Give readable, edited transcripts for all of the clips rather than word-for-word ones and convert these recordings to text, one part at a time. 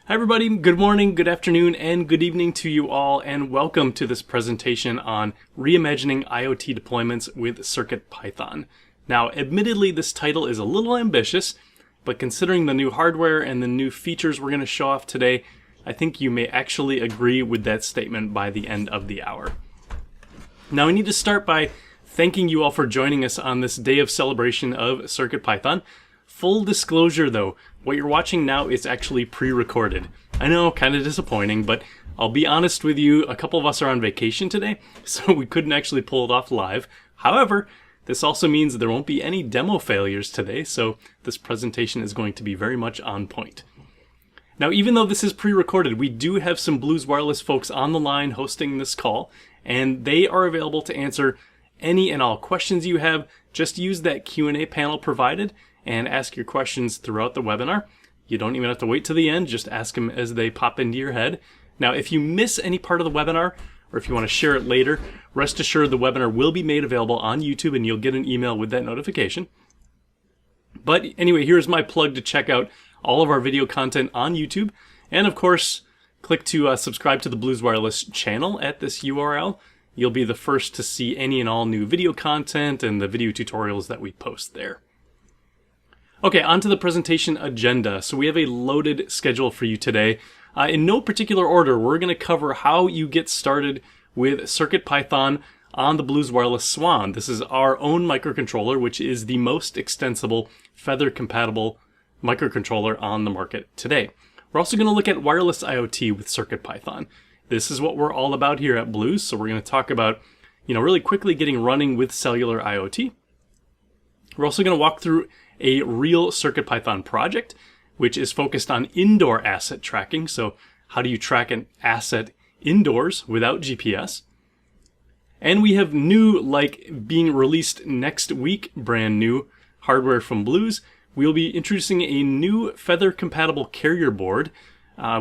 Hi everybody, good morning, good afternoon, and good evening to you all, and welcome to this presentation on Reimagining IoT Deployments with CircuitPython. Now, admittedly, this title is a little ambitious, but considering the new hardware and the new features we're going to show off today, I think you may actually agree with that statement by the end of the hour. Now, I need to start by thanking you all for joining us on this day of celebration of CircuitPython. Full disclosure though, what you're watching now is actually pre-recorded. I know, kind of disappointing, but I'll be honest with you, a couple of us are on vacation today, so we couldn't actually pull it off live. However, this also means there won't be any demo failures today, so this presentation is going to be very much on point. Now, even though this is pre-recorded, we do have some Blues Wireless folks on the line hosting this call, and they are available to answer any and all questions you have. Just use that Q&A panel provided and ask your questions throughout the webinar. You don't even have to wait to the end, just ask them as they pop into your head. Now, if you miss any part of the webinar, or if you want to share it later, rest assured the webinar will be made available on YouTube and you'll get an email with that notification. But anyway, here's my plug to check out all of our video content on YouTube. And of course, click to subscribe to the Blues Wireless channel at this URL. You'll be the first to see any and all new video content and the video tutorials that we post there. Okay, on to the presentation agenda. So we have a loaded schedule for you today. In no particular order, we're going to cover how you get started with CircuitPython on the Blues Wireless Swan. This is our own microcontroller, which is the most extensible feather-compatible microcontroller on the market today. We're also going to look at wireless IoT with CircuitPython. This is what we're all about here at Blues, so we're going to talk about, really quickly getting running with cellular IoT. We're also going to walk through a real CircuitPython project, which is focused on indoor asset tracking. So how do you track an asset indoors without GPS? And we have new, like being released next week, brand new hardware from Blues. We'll be introducing a new feather-compatible carrier board,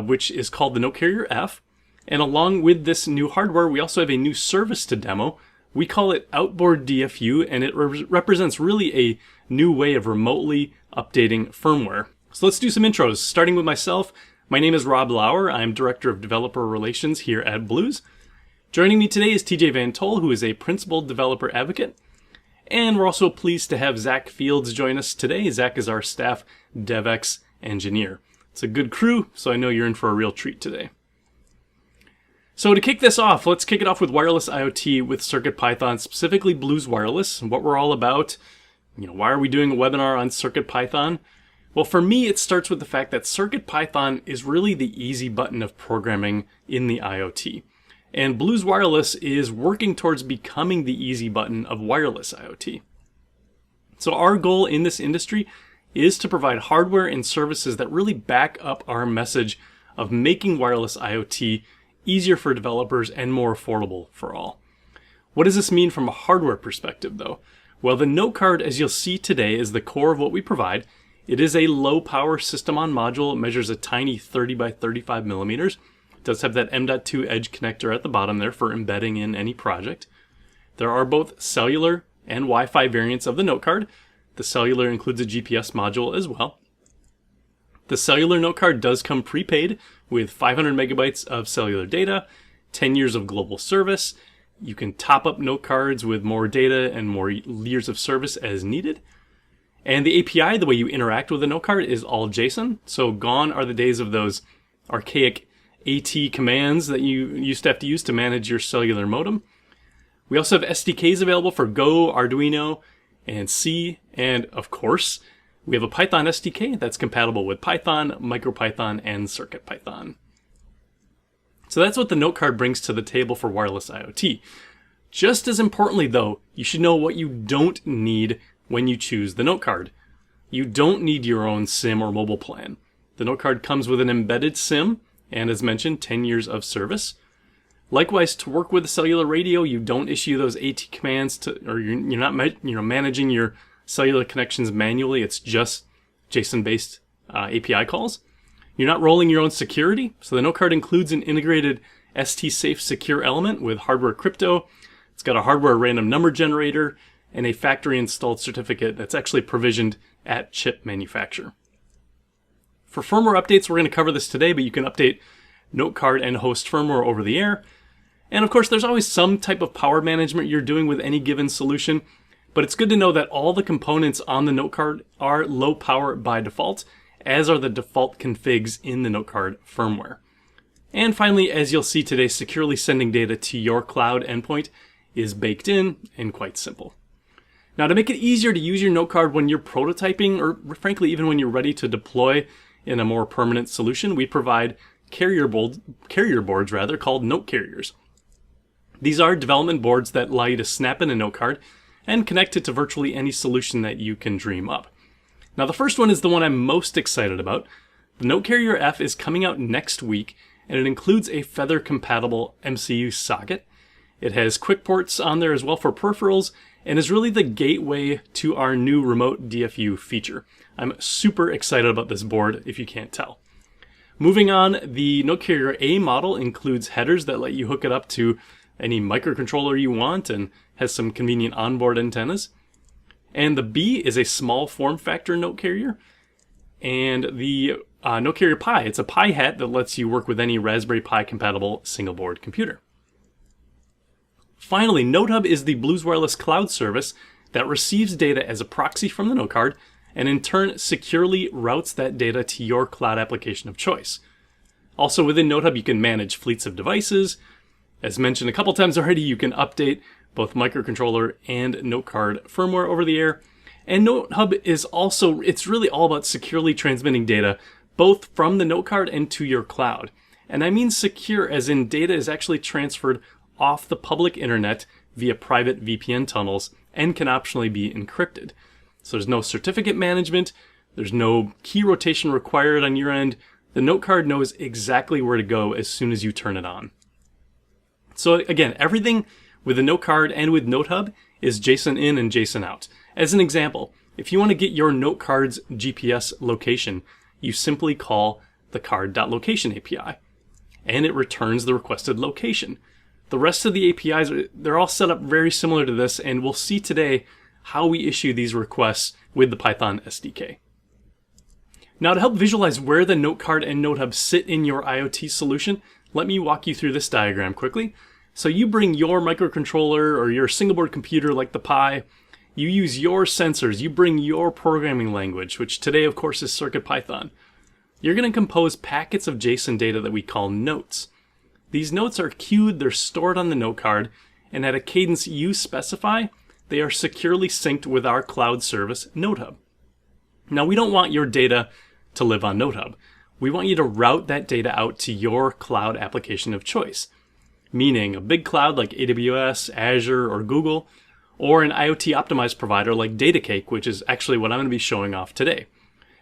which is called the Note Carrier F. And along with this new hardware, we also have a new service to demo. We call it Outboard DFU, and it represents really a new way of remotely updating firmware. So let's do some intros, starting with myself. My name is Rob Lauer. I'm Director of Developer Relations here at Blues. Joining me today is TJ Van Tol, who is a Principal Developer Advocate. And we're also pleased to have Zach Fields join us today. Zach is our staff DevX engineer. It's a good crew, so I know you're in for a real treat today. So to kick this off, let's kick it off with wireless IoT with CircuitPython, specifically Blues Wireless, and what we're all about. Why are we doing a webinar on CircuitPython? Well, for me, it starts with the fact that CircuitPython is really the easy button of programming in the IoT. And Blues Wireless is working towards becoming the easy button of wireless IoT. So our goal in this industry is to provide hardware and services that really back up our message of making wireless IoT easier for developers and more affordable for all. What does this mean from a hardware perspective, though? Well, the note card, as you'll see today, is the core of what we provide. It is a low-power system-on-module. It measures a tiny 30 by 35 millimeters. It does have that M.2 edge connector at the bottom there for embedding in any project. There are both cellular and Wi-Fi variants of the note card. The cellular includes a GPS module as well. The cellular note card does come prepaid with 500 megabytes of cellular data, 10 years of global service. You can top up note cards with more data and more years of service as needed. And the API, the way you interact with a note card, is all JSON. So gone are the days of those archaic AT commands that you used to have to use to manage your cellular modem. We also have SDKs available for Go, Arduino, and C, and of course, we have a Python SDK that's compatible with Python, MicroPython, and CircuitPython. So that's what the note card brings to the table for wireless IoT. Just as importantly, though, you should know what you don't need when you choose the note card. You don't need your own SIM or mobile plan. The note card comes with an embedded SIM, and as mentioned, 10 years of service. Likewise, to work with a cellular radio, you don't issue those AT commands or you're not managing your cellular connections manually. It's just JSON-based API calls. You're not rolling your own security, so the note card includes an integrated ST-safe secure element with hardware crypto. It's got a hardware random number generator and a factory installed certificate that's actually provisioned at chip manufacturer. For firmware updates, we're going to cover this today, but you can update note card and host firmware over the air. And of course, there's always some type of power management you're doing with any given solution, but it's good to know that all the components on the note card are low power by default, as are the default configs in the note card firmware. And finally, as you'll see today, securely sending data to your cloud endpoint is baked in and quite simple. Now, to make it easier to use your note card when you're prototyping, or frankly, even when you're ready to deploy in a more permanent solution, we provide carrier boards called note carriers. These are development boards that allow you to snap in a note card and connect it to virtually any solution that you can dream up. Now, the first one is the one I'm most excited about. The Note Carrier F is coming out next week, and it includes a Feather-compatible MCU socket. It has quick ports on there as well for peripherals, and is really the gateway to our new remote DFU feature. I'm super excited about this board, if you can't tell. Moving on, the Note Carrier A model includes headers that let you hook it up to any microcontroller you want and has some convenient onboard antennas. And the B is a small form factor note carrier. And the Note Carrier Pi, it's a Pi hat that lets you work with any Raspberry Pi compatible single board computer. Finally, NoteHub is the Blues Wireless cloud service that receives data as a proxy from the note card and in turn securely routes that data to your cloud application of choice. Also within NoteHub, you can manage fleets of devices. As mentioned a couple times already, you can update both microcontroller and note card firmware over the air. And NoteHub is also, it's really all about securely transmitting data both from the note card and to your cloud. And I mean secure as in data is actually transferred off the public internet via private VPN tunnels and can optionally be encrypted. So there's no certificate management, there's no key rotation required on your end. The note card knows exactly where to go as soon as you turn it on. So again, everything with the note card and with NoteHub is JSON in and JSON out. As an example, if you want to get your note card's GPS location, you simply call the card.location API, and it returns the requested location. The rest of the APIs, they're all set up very similar to this, and we'll see today how we issue these requests with the Python SDK. Now, to help visualize where the note card and NoteHub sit in your IoT solution, let me walk you through this diagram quickly. So you bring your microcontroller or your single board computer like the Pi, you use your sensors, you bring your programming language, which today of course is CircuitPython. You're going to compose packets of JSON data that we call notes. These notes are queued, they're stored on the note card, and at a cadence you specify, they are securely synced with our cloud service, NoteHub. Now, we don't want your data to live on NoteHub. We want you to route that data out to your cloud application of choice, meaning a big cloud like AWS, Azure, or Google, or an IoT optimized provider like Datacake, which is actually what I'm going to be showing off today.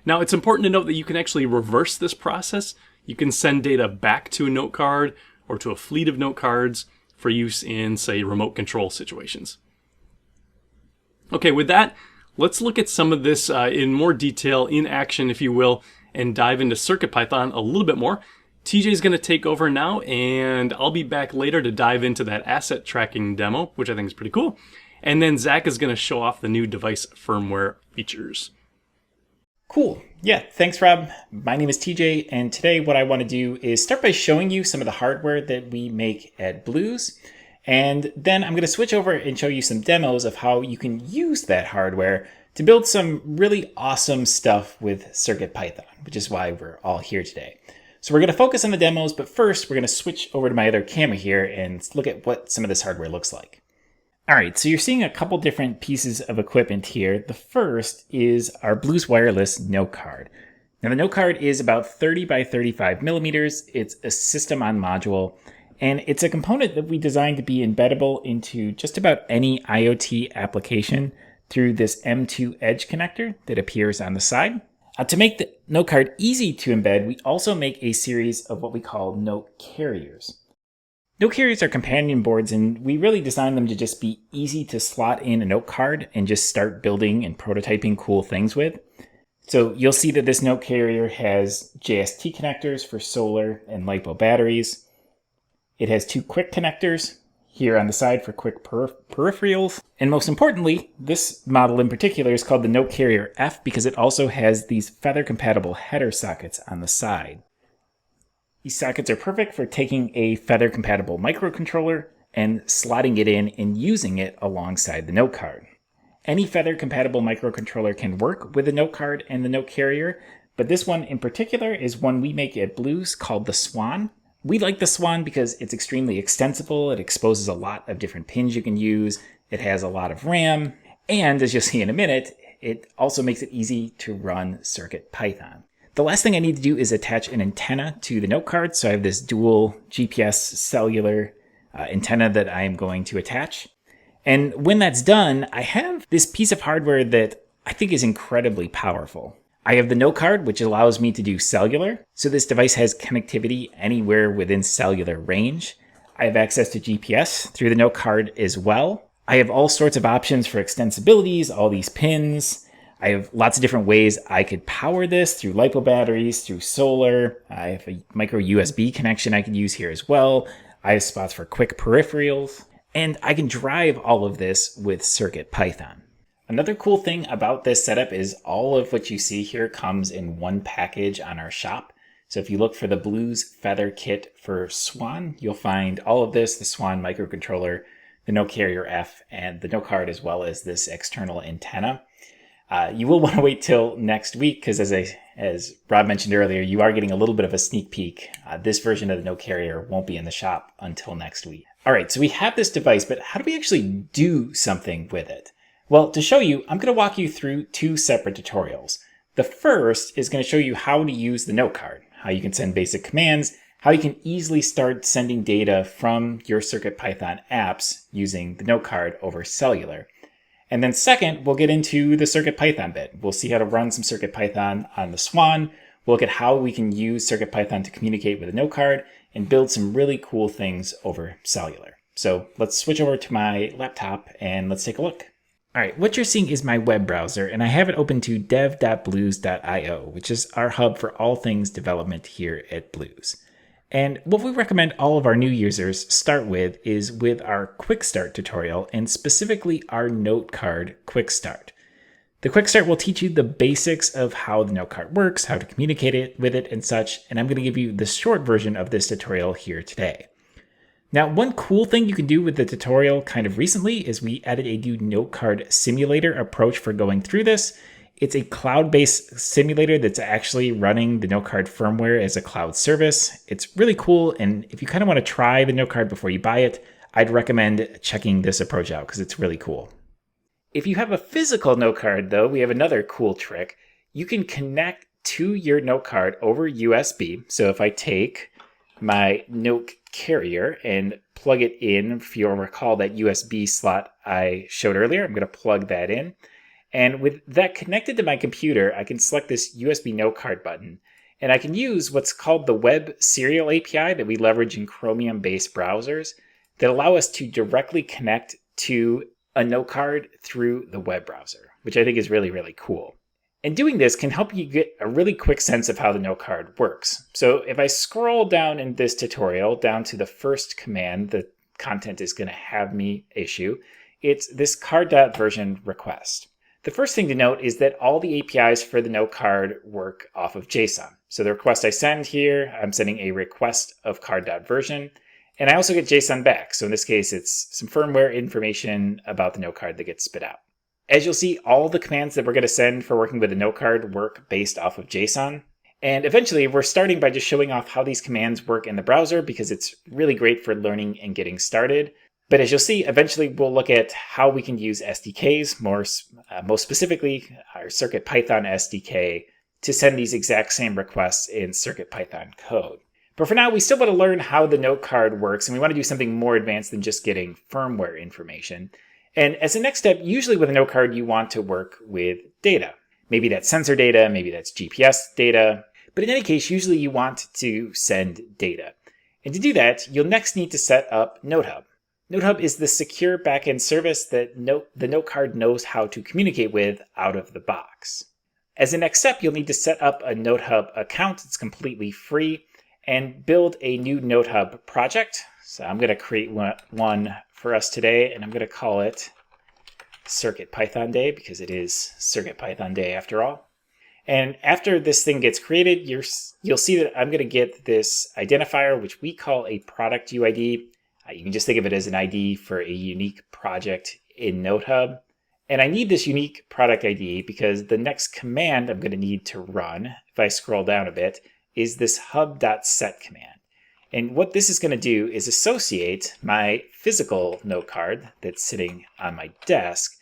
Now, it's important to note that you can actually reverse this process. You can send data back to a note card or to a fleet of note cards for use in, say, remote control situations. Okay, with that, let's look at some of this in more detail, in action, if you will, and dive into CircuitPython a little bit more. TJ is going to take over now, and I'll be back later to dive into that asset tracking demo, which I think is pretty cool. And then Zach is going to show off the new device firmware features. Cool. Yeah, thanks, Rob. My name is TJ, and today what I want to do is start by showing you some of the hardware that we make at Blues. And then I'm going to switch over and show you some demos of how you can use that hardware to build some really awesome stuff with CircuitPython, which is why we're all here today. So we're going to focus on the demos, but first we're going to switch over to my other camera here and look at what some of this hardware looks like. All right, so you're seeing a couple different pieces of equipment here. The first is our Blues Wireless note card. Now the note card is about 30 by 35 millimeters. It's a system on module, and it's a component that we designed to be embeddable into just about any IoT application through this M2 edge connector that appears on the side. To make the note card easy to embed, we also make a series of what we call note carriers. Note carriers are companion boards, and we really designed them to just be easy to slot in a note card and just start building and prototyping cool things with. So you'll see that this note carrier has JST connectors for solar and LiPo batteries. It has two quick connectors here on the side for quick peripherals. And most importantly, this model in particular is called the Note Carrier F because it also has these feather-compatible header sockets on the side. These sockets are perfect for taking a feather-compatible microcontroller and slotting it in and using it alongside the note card. Any feather-compatible microcontroller can work with the note card and the note carrier, but this one in particular is one we make at Blues called the Swan. We like the Swan because it's extremely extensible, it exposes a lot of different pins you can use, it has a lot of RAM, and as you'll see in a minute, it also makes it easy to run CircuitPython. The last thing I need to do is attach an antenna to the note card, so I have this dual GPS cellular antenna that I am going to attach. And when that's done, I have this piece of hardware that I think is incredibly powerful. I have the note card, which allows me to do cellular, so this device has connectivity anywhere within cellular range. I have access to GPS through the note card as well. I have all sorts of options for extensibilities, all these pins. I have lots of different ways I could power this through LiPo batteries, through solar. I have a micro USB connection I could use here as well. I have spots for quick peripherals. And I can drive all of this with CircuitPython. Another cool thing about this setup is all of what you see here comes in one package on our shop. So if you look for the Blues Feather Kit for Swan, you'll find all of this, the Swan microcontroller, the Note Carrier F, and the note card, as well as this external antenna. You will want to wait till next week because as Rob mentioned earlier, you are getting a little bit of a sneak peek. This version of the Note Carrier won't be in the shop until next week. All right, so we have this device, but how do we actually do something with it? Well, to show you, I'm going to walk you through two separate tutorials. The first is going to show you how to use the note card, how you can send basic commands, how you can easily start sending data from your CircuitPython apps using the note card over cellular. And then second, we'll get into the CircuitPython bit. We'll see how to run some CircuitPython on the Swan. We'll look at how we can use CircuitPython to communicate with a note card and build some really cool things over cellular. So let's switch over to my laptop and let's take a look. All right, what you're seeing is my web browser, and I have it open to dev.blues.io, which is our hub for all things development here at Blues. And what we recommend all of our new users start with is with our Quick Start tutorial, and specifically our Note Card Quick Start. The Quick Start will teach you the basics of how the Note Card works, how to communicate with it and such, and I'm going to give you the short version of this tutorial here today. Now, one cool thing you can do with the tutorial kind of recently is we added a new Note Card simulator approach for going through this. It's a cloud-based simulator that's actually running the note card firmware as a cloud service. It's really cool, and if you kind of want to try the note card before you buy it, I'd recommend checking this approach out because it's really cool. If you have a physical note card, though, we have another cool trick. You can connect to your note card over USB. So if I take my note carrier and plug it in, if you'll recall that USB slot I showed earlier, I'm going to plug that in. And with that connected to my computer, I can select this USB note card button. And I can use what's called the Web Serial API that we leverage in Chromium-based browsers that allow us to directly connect to a note card through the web browser, which I think is really, really cool. And doing this can help you get a really quick sense of how the note card works. So if I scroll down in this tutorial, down to the first command the content is going to have me issue, it's this card.version request. The first thing to note is that all the APIs for the note card work off of JSON. So the request I send here, I'm sending a request of card.version, and I also get JSON back. So in this case, it's some firmware information about the note card that gets spit out. As you'll see, all the commands that we're going to send for working with the note card work based off of JSON. And eventually, we're starting by just showing off how these commands work in the browser because it's really great for learning and getting started. But as you'll see, eventually we'll look at how we can use SDKs, most specifically our CircuitPython SDK, to send these exact same requests in CircuitPython code. But for now, we still want to learn how the note card works, and we want to do something more advanced than just getting firmware information. And as a next step, usually with a note card, you want to work with data. Maybe that's sensor data, maybe that's GPS data. But in any case, usually you want to send data. And to do that, you'll next need to set up NoteHub. NoteHub is the secure backend service that the note card knows how to communicate with out of the box. As a next step, you'll need to set up a NoteHub account. It's completely free. and build a new NodeHub project. So I'm going to create one for us today, and I'm going to call it CircuitPython Day because it is CircuitPython Day after all. And after this thing gets created, you'll see that I'm going to get this identifier, which we call a product UID. You can just think of it as an ID for a unique project in NodeHub. And I need this unique product ID because the next command I'm going to need to run, if I scroll down a bit, is this hub.set command. And what this is going to do is associate my physical node card that's sitting on my desk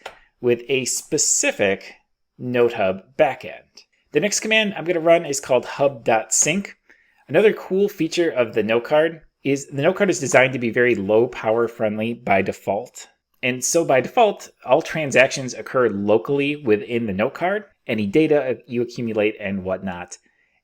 with a specific NodeHub backend. The next command I'm going to run is called hub.sync. Another cool feature of the node card is the node card is designed to be very low power friendly by default. And so by default, all transactions occur locally within the node card, any data you accumulate and whatnot.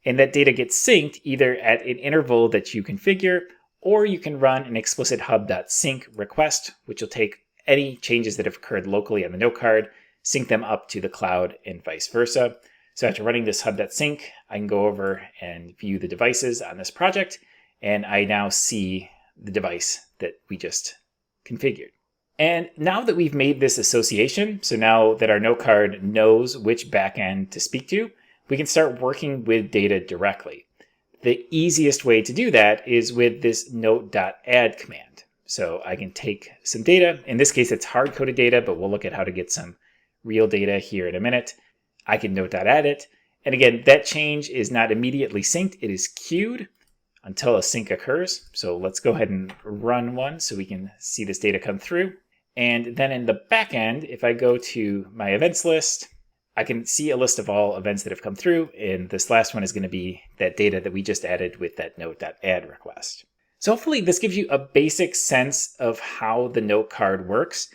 And that data gets synced either at an interval that you configure, or you can run an explicit hub.sync request, which will take any changes that have occurred locally on the node card, sync them up to the cloud and vice versa. So after running this hub.sync, I can go over and view the devices on this project, and I now see the device that we just configured. And now that we've made this association, so now that our node card knows which backend to speak to, we can start working with data directly. The easiest way to do that is with this note.add command. So I can take some data. In this case, it's hard-coded data, but we'll look at how to get some real data here in a minute. I can note.add it. And again, that change is not immediately synced. It is queued until a sync occurs. So let's go ahead and run one so we can see this data come through. And then in the back end, if I go to my events list, I can see a list of all events that have come through. And this last one is going to be that data that we just added with that note.add request. So hopefully this gives you a basic sense of how the node card works.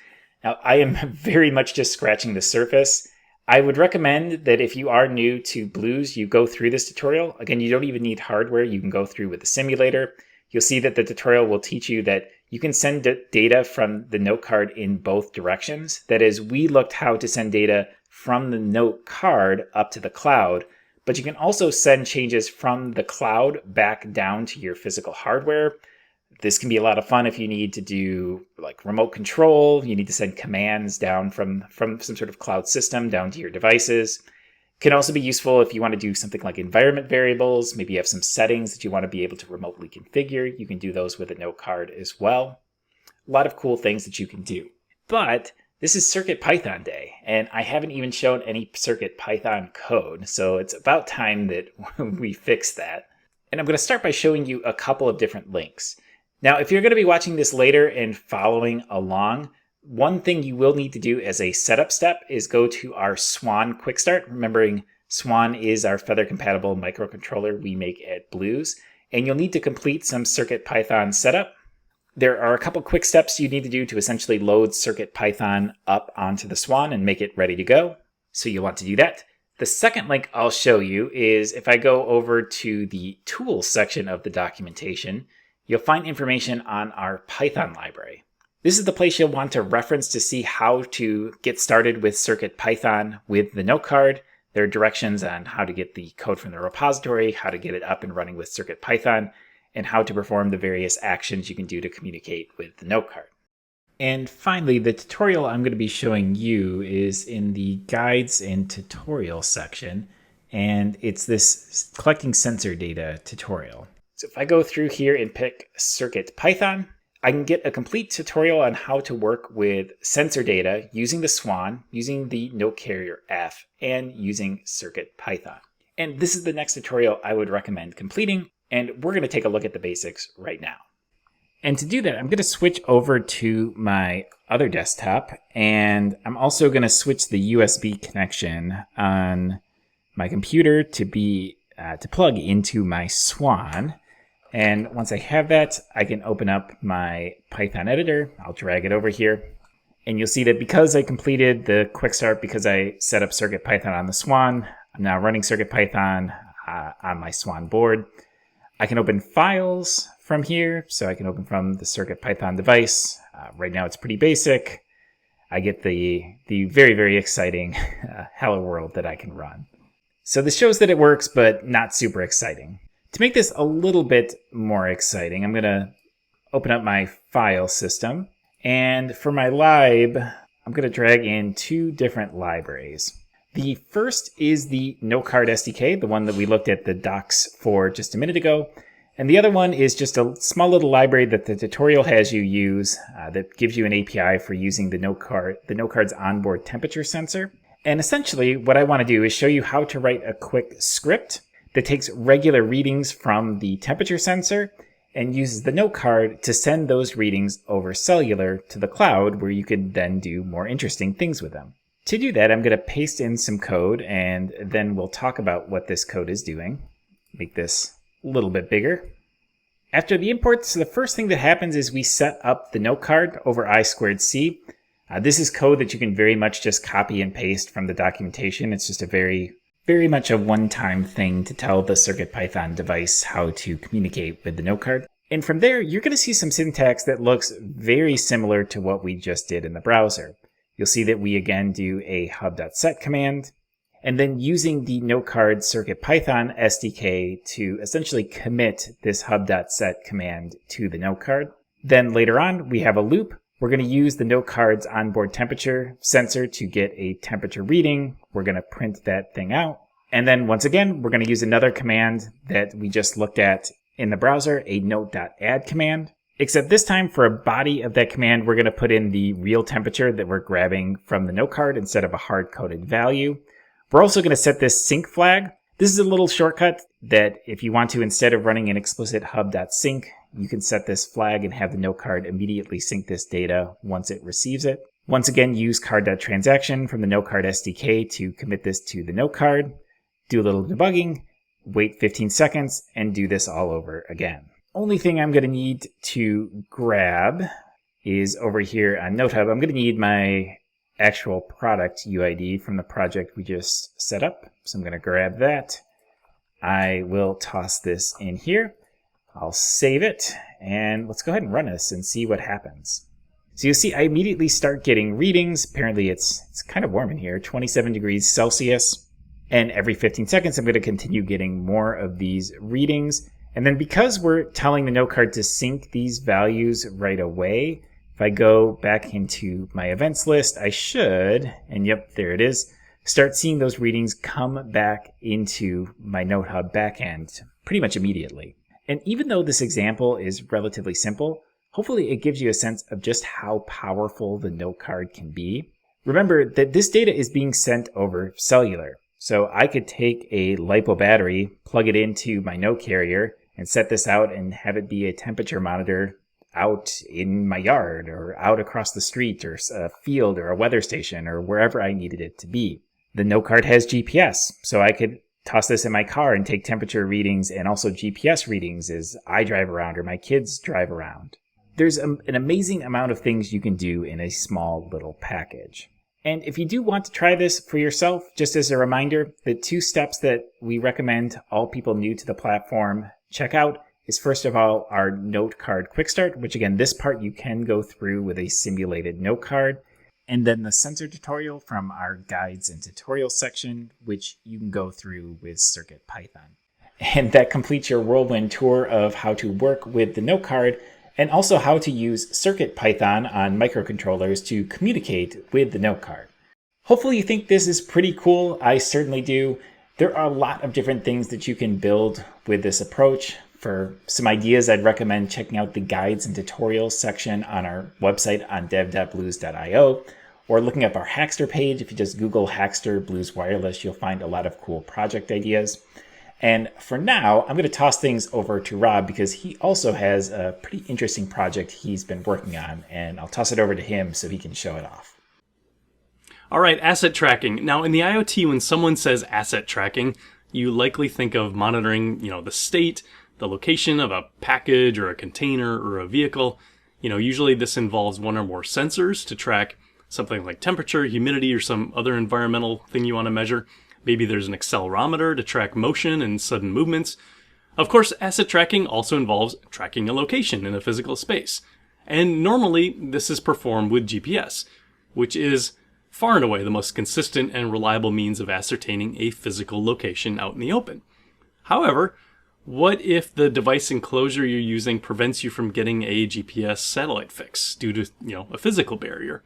Now, I am very much just scratching the surface. I would recommend that if you are new to Blues, you go through this tutorial. Again, you don't even need hardware. You can go through with the simulator. You'll see that the tutorial will teach you that you can send data from the node card in both directions. That is, we looked how to send data from the node card up to the cloud, but you can also send changes from the cloud back down to your physical hardware. This can be a lot of fun if you need to do like remote control. You need to send commands down from some sort of cloud system down to your devices. Can also be useful if you want to do something like environment variables. Maybe you have some settings that you want to be able to remotely configure. You can do those with a node card as well. A lot of cool things that you can do. But this is CircuitPython Day, and I haven't even shown any CircuitPython code, so it's about time that we fix that. And I'm going to start by showing you a couple of different links. Now, if you're going to be watching this later and following along, one thing you will need to do as a setup step is go to our Swan Quick Start. Remembering Swan is our feather-compatible microcontroller we make at Blues, and you'll need to complete some CircuitPython setup. There are a couple quick steps you need to do to essentially load CircuitPython up onto the Swan and make it ready to go. So you'll want to do that. The second link I'll show you is if I go over to the Tools section of the documentation, you'll find information on our Python library. This is the place you'll want to reference to see how to get started with CircuitPython with the node card. There are directions on how to get the code from the repository, how to get it up and running with CircuitPython, and how to perform the various actions you can do to communicate with the node card. And finally, the tutorial I'm going to be showing you is in the guides and tutorial section, and it's this collecting sensor data tutorial. So if I go through here and pick CircuitPython, I can get a complete tutorial on how to work with sensor data using the Swan, using the node carrier F, and using CircuitPython. And this is the next tutorial I would recommend completing, and we're going to take a look at the basics right now. And to do that, I'm going to switch over to my other desktop, and I'm also going to switch the USB connection on my computer to plug into my Swan. And once I have that, I can open up my Python editor. I'll drag it over here. And you'll see that because I completed the quick start, because I set up CircuitPython on the Swan, I'm now running CircuitPython on my Swan board. I can open files from here. So I can open from the CircuitPython device. Right now it's pretty basic. I get the very, very exciting hello world that I can run. So this shows that it works, but not super exciting. To make this a little bit more exciting, I'm going to open up my file system. And for my lib, I'm going to drag in two different libraries. The first is the NoCard SDK, the one that we looked at the docs for just a minute ago. And the other one is just a small little library that the tutorial has you use that gives you an API for using the NoCard's onboard temperature sensor. And essentially, what I want to do is show you how to write a quick script that takes regular readings from the temperature sensor and uses the NoCard to send those readings over cellular to the cloud, where you could then do more interesting things with them. To do that, I'm going to paste in some code, and then we'll talk about what this code is doing. Make this a little bit bigger. After the imports, the first thing that happens is we set up the NoCard over I2C. This is code that you can very much just copy and paste from the documentation. It's just a very much a one-time thing to tell the CircuitPython device how to communicate with the NoCard. And from there, you're going to see some syntax that looks very similar to what we just did in the browser. You'll see that we again do a hub.set command, and then using the NoCard CircuitPython SDK to essentially commit this hub.set command to the NoCard. Then later on, we have a loop. We're going to use the NoCard's onboard temperature sensor to get a temperature reading. We're going to print that thing out. And then once again, we're going to use another command that we just looked at in the browser, a note.add command. Except this time, for a body of that command, we're going to put in the real temperature that we're grabbing from the NoCard instead of a hard-coded value. We're also going to set this sync flag. This is a little shortcut that if you want to, instead of running an explicit hub.sync, you can set this flag and have the NoCard immediately sync this data once it receives it. Once again, use card.transaction from the NoCard SDK to commit this to the NoCard. Do a little debugging, wait 15 seconds, and do this all over again. Only thing I'm going to need to grab is over here on NoteHub. I'm going to need my actual product UID from the project we just set up. So I'm going to grab that. I will toss this in here. I'll save it, and let's go ahead and run this and see what happens. So you'll see I immediately start getting readings. Apparently it's kind of warm in here, 27 degrees Celsius. And every 15 seconds, I'm going to continue getting more of these readings. And then because we're telling the NoCard to sync these values right away, if I go back into my events list, I should, and yep, there it is, start seeing those readings come back into my NoteHub backend pretty much immediately. And even though this example is relatively simple, hopefully it gives you a sense of just how powerful the NoCard can be. Remember that this data is being sent over cellular. So I could take a LiPo battery, plug it into my note carrier, and set this out and have it be a temperature monitor out in my yard or out across the street or a field or a weather station or wherever I needed it to be. The NoCard has GPS, so I could toss this in my car and take temperature readings and also GPS readings as I drive around or my kids drive around. There's an amazing amount of things you can do in a small little package. And if you do want to try this for yourself, just as a reminder, the 2 steps that we recommend all people new to the platform check out is first of all our Note Card Quick Start, which again, this part you can go through with a simulated note card. And then the sensor tutorial from our guides and tutorials section, which you can go through with CircuitPython. And that completes your whirlwind tour of how to work with the note card and also how to use CircuitPython on microcontrollers to communicate with the note card. Hopefully you think this is pretty cool. I certainly do. There are a lot of different things that you can build with this approach. For some ideas, I'd recommend checking out the guides and tutorials section on our website on dev.blues.io, or looking up our Hackster page. If you just Google Hackster Blues Wireless, you'll find a lot of cool project ideas. And for now, I'm going to toss things over to Rob because he also has a pretty interesting project he's been working on, and I'll toss it over to him so he can show it off. All right, asset tracking. Now, in the IoT, when someone says asset tracking, you likely think of monitoring, the state, the location of a package or a container or a vehicle. Usually this involves one or more sensors to track something like temperature, humidity, or some other environmental thing you want to measure. Maybe there's an accelerometer to track motion and sudden movements. Of course, asset tracking also involves tracking a location in a physical space. And normally this is performed with GPS, which is far and away the most consistent and reliable means of ascertaining a physical location out in the open. However, What if the device enclosure you're using prevents you from getting a GPS satellite fix due to, a physical barrier?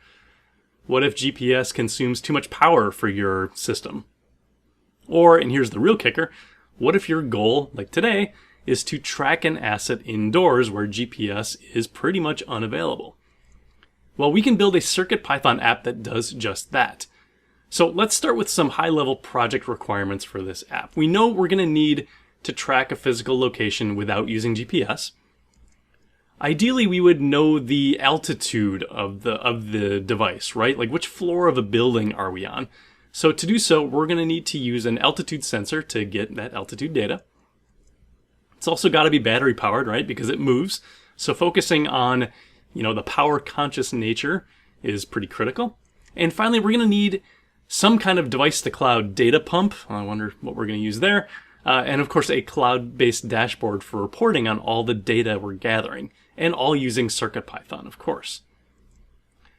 What if GPS consumes too much power for your system? Or, and here's the real kicker, what if your goal, like today, is to track an asset indoors where GPS is pretty much unavailable? Well, we can build a CircuitPython app that does just that. So let's start with some high-level project requirements for this app. We know we're going to need to track a physical location without using GPS. Ideally, we would know the altitude of the device, right? Like which floor of a building are we on? So to do so, we're going to need to use an altitude sensor to get that altitude data. It's also got to be battery powered, right? Because it moves. So focusing on, the power conscious nature is pretty critical. And finally, we're going to need some kind of device to cloud data pump. I wonder what we're going to use there. And of course, a cloud-based dashboard for reporting on all the data we're gathering, and all using CircuitPython, of course.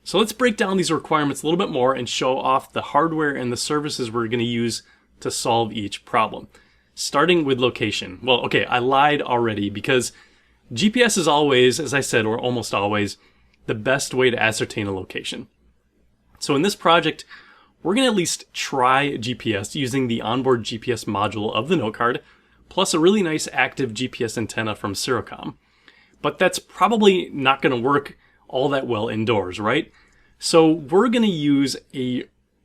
So let's break down these requirements a little bit more and show off the hardware and the services we're going to use to solve each problem. Starting with location. Well, okay, I lied already because GPS is always, as I said, or almost always, the best way to ascertain a location. So in this project, we're going to at least try GPS using the onboard GPS module of the note card, plus a really nice active GPS antenna from Circuitpython. But that's probably not going to work all that well indoors, right? So we're going to use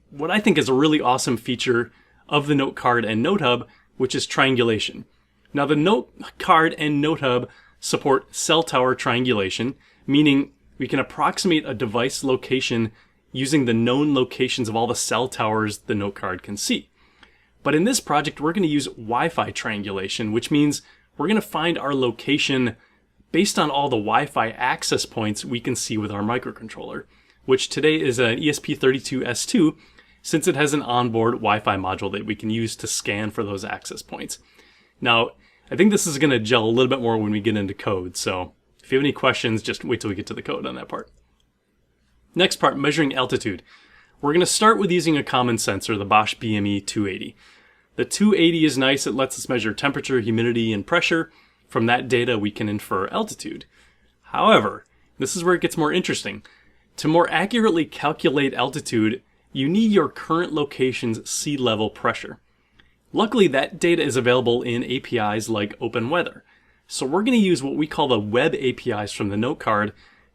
what I think is a really awesome feature of the note card and note hub, which is triangulation. Now the note card and note hub support cell tower triangulation, meaning we can approximate a device location using the known locations of all the cell towers the note card can see. But in this project, we're going to use Wi-Fi triangulation, which means we're going to find our location based on all the Wi-Fi access points we can see with our microcontroller, which today is an ESP32S2, since it has an onboard Wi-Fi module that we can use to scan for those access points. Now, I think this is going to gel a little bit more when we get into code, so if you have any questions, just wait till we get to the code on that part. Next part, measuring altitude. We're going to start with using a common sensor, the Bosch BME 280. The 280 is nice. It lets us measure temperature, humidity, and pressure. From that data, we can infer altitude. However, this is where it gets more interesting. To more accurately calculate altitude, you need your current location's sea level pressure. Luckily, that data is available in APIs like OpenWeather. So we're going to use what we call the web APIs from the note card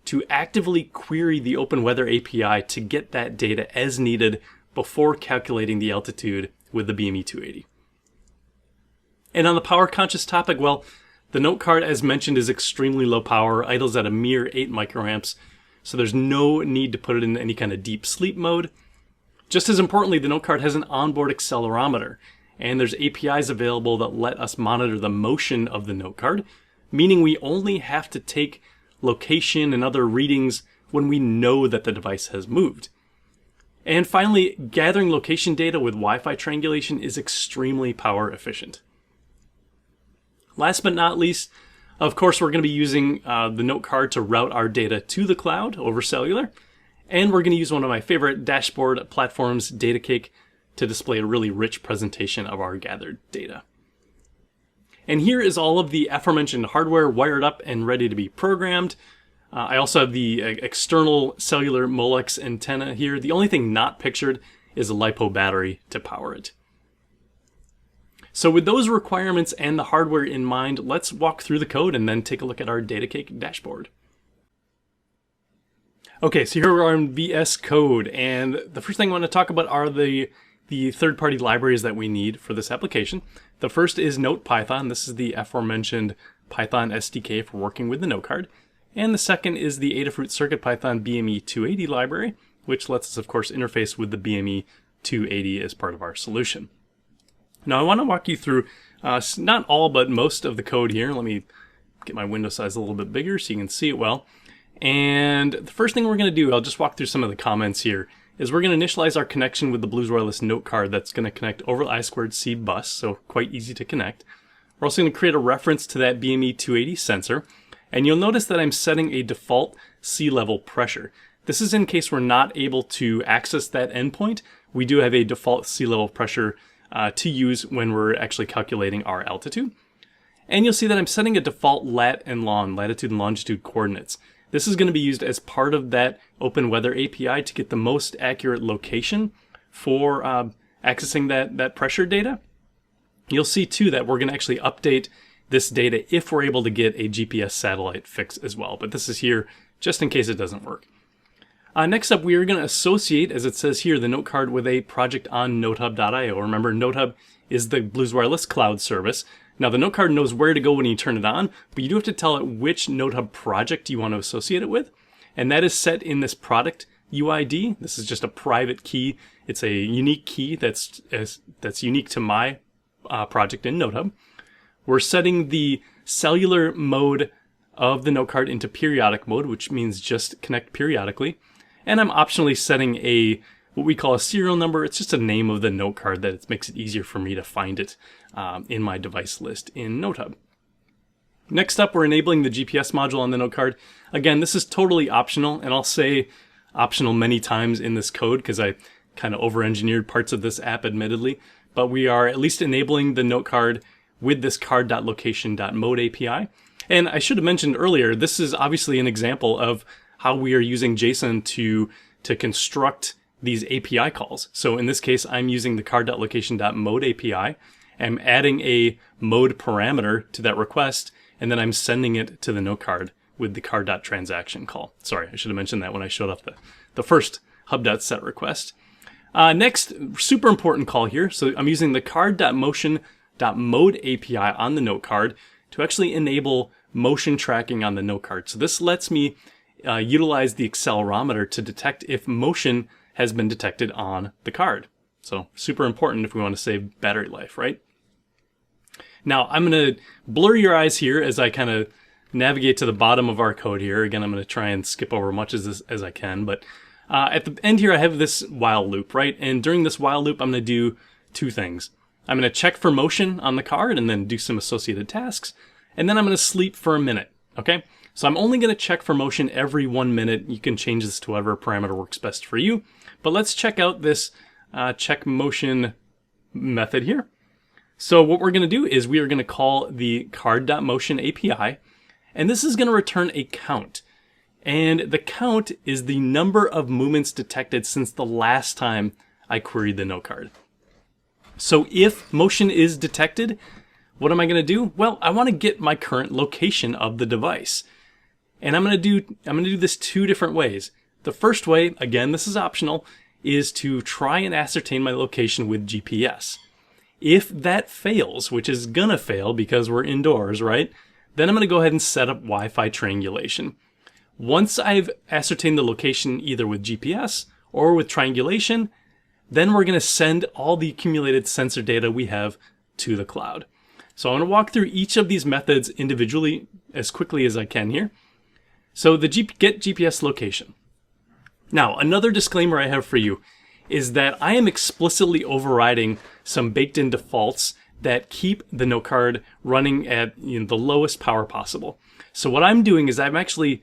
to actively query the OpenWeather API to get that data as needed before calculating the altitude with the BME 280. And on the power conscious topic, well, the note card, as mentioned, is extremely low power, idles at a mere 8 microamps, so there's no need to put it in any kind of deep sleep mode. Just as importantly, the note card has an onboard accelerometer, and there's APIs available that let us monitor the motion of the note card, meaning we only have to take location and other readings when we know that the device has moved. And finally, gathering location data with Wi-Fi triangulation is extremely power efficient. Last but not least, of course, we're going to be using the note card to route our data to the cloud over cellular. And we're going to use one of my favorite dashboard platforms, DataCake, to display a really rich presentation of our gathered data. And here is all of the aforementioned hardware wired up and ready to be programmed. I also have the external cellular Molex antenna here. The only thing not pictured is a LiPo battery to power it. So with those requirements and the hardware in mind, let's walk through the code and then take a look at our DataCake dashboard. Okay, so here we are in VS Code, and the first thing I want to talk about are the third-party libraries that we need for this application. The first is NotePython. This is the aforementioned Python SDK for working with the note card. And the second is the Adafruit CircuitPython BME 280 library, which lets us, of course, interface with the BME 280 as part of our solution. Now, I want to walk you through not all, but most of the code here. Let me get my window size a little bit bigger so you can see it well. And the first thing we're going to do, I'll just walk through some of the comments here, is we're going to initialize our connection with the Blues Wireless note card that's going to connect over the I2C bus, so quite easy to connect. We're also going to create a reference to that BME 280 sensor, and you'll notice that I'm setting a default sea level pressure. This is in case we're not able to access that endpoint. We do have a default sea level pressure to use when we're actually calculating our altitude. And you'll see that I'm setting a default lat and long, latitude and longitude coordinates. This is going to be used as part of that Open Weather API to get the most accurate location for accessing that pressure data. You'll see too that we're going to actually update this data if we're able to get a GPS satellite fix as well. But this is here just in case it doesn't work. Next up, we are going to associate, as it says here, the note card with a project on notehub.io. Remember, Notehub is the Blues Wireless cloud service. Now, the note card knows where to go when you turn it on, but you do have to tell it which Notehub project you want to associate it with. And that is set in this product UID. This is just a private key. It's a unique key that's unique to my project in Notehub. We're setting the cellular mode of the note card into periodic mode, which means just connect periodically. And I'm optionally setting what we call a serial number. It's just a name of the note card that it makes it easier for me to find it in my device list in Notehub. Next up, we're enabling the GPS module on the note card. Again, this is totally optional, and I'll say optional many times in this code because I kind of over-engineered parts of this app, admittedly. But we are at least enabling the note card with this card.location.mode API. And I should have mentioned earlier, this is obviously an example of how we are using JSON to construct these API calls. So in this case, I'm using the card.location.mode API. I'm adding a mode parameter to that request, and then I'm sending it to the note card with the card.transaction call. Sorry, I should have mentioned that when I showed off the first hub.set request. Next, super important call here. So I'm using the card.motion.mode API on the note card to actually enable motion tracking on the note card. So this lets me utilize the accelerometer to detect if motion has been detected on the card. So super important if we want to save battery life, right? Now I'm going to blur your eyes here as I kind of navigate to the bottom of our code here. Again, I'm going to try and skip over much as I can, but at the end here I have this while loop, right? And during this while loop I'm going to do two things. I'm going to check for motion on the card and then do some associated tasks. And then I'm going to sleep for a minute, okay? So I'm only going to check for motion every 1 minute. You can change this to whatever parameter works best for you. But let's check out this check motion method here. So what we're going to do is we are going to call the card.motion API, and this is going to return a count. And the count is the number of movements detected since the last time I queried the note card. So if motion is detected, what am I going to do? Well, I want to get my current location of the device. And I'm going to do this two different ways. The first way, again, this is optional, is to try and ascertain my location with GPS. If that fails, which is going to fail because we're indoors, right? Then I'm going to go ahead and set up Wi-Fi triangulation. Once I've ascertained the location either with GPS or with triangulation, then we're going to send all the accumulated sensor data we have to the cloud. So I'm going to walk through each of these methods individually as quickly as I can here. So the get GPS location. Now, another disclaimer I have for you is that I am explicitly overriding some baked-in defaults that keep the note card running at the lowest power possible. So what I'm doing is I'm actually,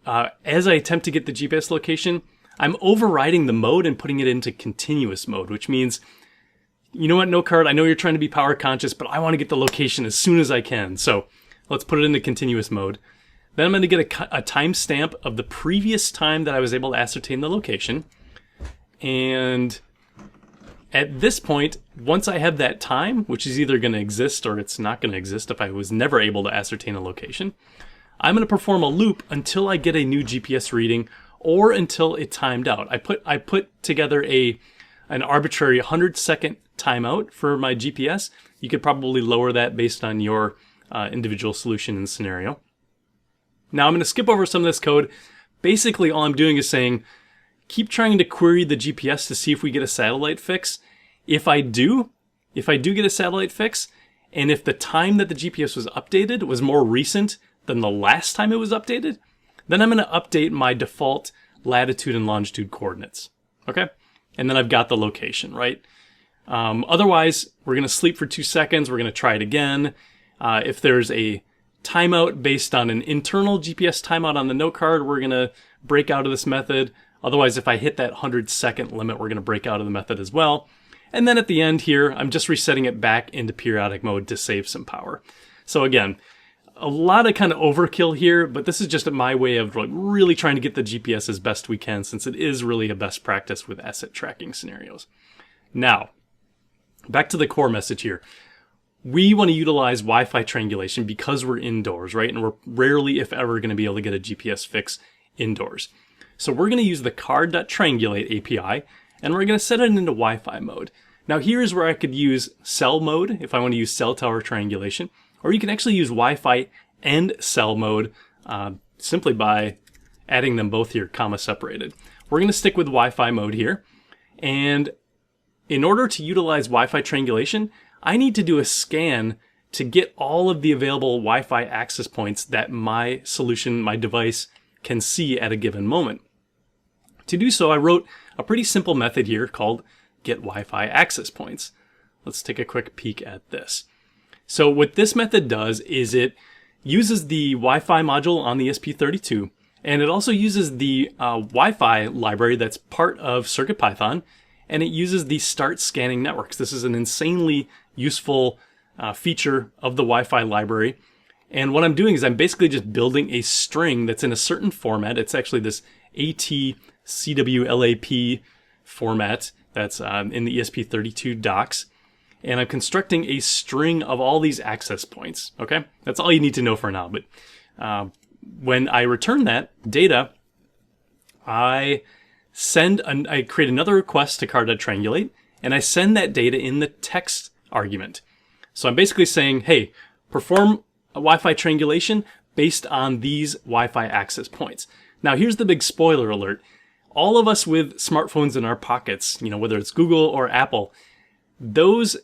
as I attempt to get the GPS location, I'm overriding the mode and putting it into continuous mode, which means, you know what, note card, I know you're trying to be power conscious, but I want to get the location as soon as I can. So let's put it into continuous mode. Then I'm going to get a timestamp of the previous time that I was able to ascertain the location. And at this point, once I have that time, which is either going to exist or it's not going to exist if I was never able to ascertain a location, I'm going to perform a loop until I get a new GPS reading or until it timed out. I put together an arbitrary 100-second timeout for my GPS. You could probably lower that based on your individual solution and scenario. Now I'm going to skip over some of this code. Basically, all I'm doing is saying, keep trying to query the GPS to see if we get a satellite fix. If I do get a satellite fix, and if the time that the GPS was updated was more recent than the last time it was updated, then I'm going to update my default latitude and longitude coordinates. Okay? And then I've got the location, right? Otherwise, we're going to sleep for 2 seconds. We're going to try it again. If there's a timeout based on an internal GPS timeout on the note card, we're going to break out of this method. Otherwise, if I hit that 100-second limit, we're going to break out of the method as well. And then at the end here, I'm just resetting it back into periodic mode to save some power. So again, a lot of kind of overkill here, but this is just my way of like really trying to get the GPS as best we can, since it is really a best practice with asset tracking scenarios. Now, back to the core message here. We want to utilize Wi-Fi triangulation because we're indoors, right? And we're rarely, if ever, going to be able to get a GPS fix indoors. So we're going to use the card.triangulate API, and we're going to set it into Wi-Fi mode. Now here's where I could use cell mode if I want to use cell tower triangulation, or you can actually use Wi-Fi and cell mode simply by adding them both here, comma separated. We're going to stick with Wi-Fi mode here, and in order to utilize Wi-Fi triangulation, I need to do a scan to get all of the available Wi-Fi access points that my solution, my device, can see at a given moment. To do so, I wrote a pretty simple method here called get Wi-Fi access points. Let's take a quick peek at this. So what this method does is it uses the Wi-Fi module on the ESP32, and it also uses the Wi-Fi library that's part of CircuitPython, and it uses the start scanning networks. This is an insanely useful feature of the Wi-Fi library. And what I'm doing is I'm basically just building a string that's in a certain format. It's actually this ATCWLAP format that's in the ESP32 docs. And I'm constructing a string of all these access points, okay? That's all you need to know for now. But when I return that data, I create another request to card.triangulate, and I send that data in the text argument. So I'm basically saying, hey, perform a Wi-Fi triangulation based on these Wi-Fi access points. Now here's the big spoiler alert. All of us with smartphones in our pockets, whether it's Google or Apple, those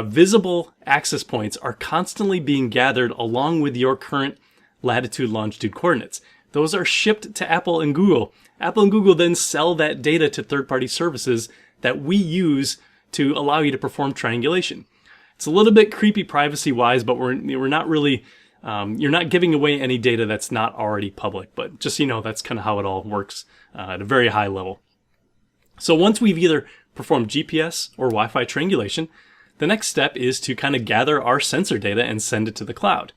visible access points are constantly being gathered along with your current latitude, longitude coordinates. Those are shipped to Apple and Google. Apple and Google then sell that data to third-party services that we use to allow you to perform triangulation. It's a little bit creepy privacy-wise, but we're not really, you're not giving away any data that's not already public. But just so you know, that's kind of how it all works at a very high level. So once we've either performed GPS or Wi-Fi triangulation, the next step is to kind of gather our sensor data and send it to the cloud.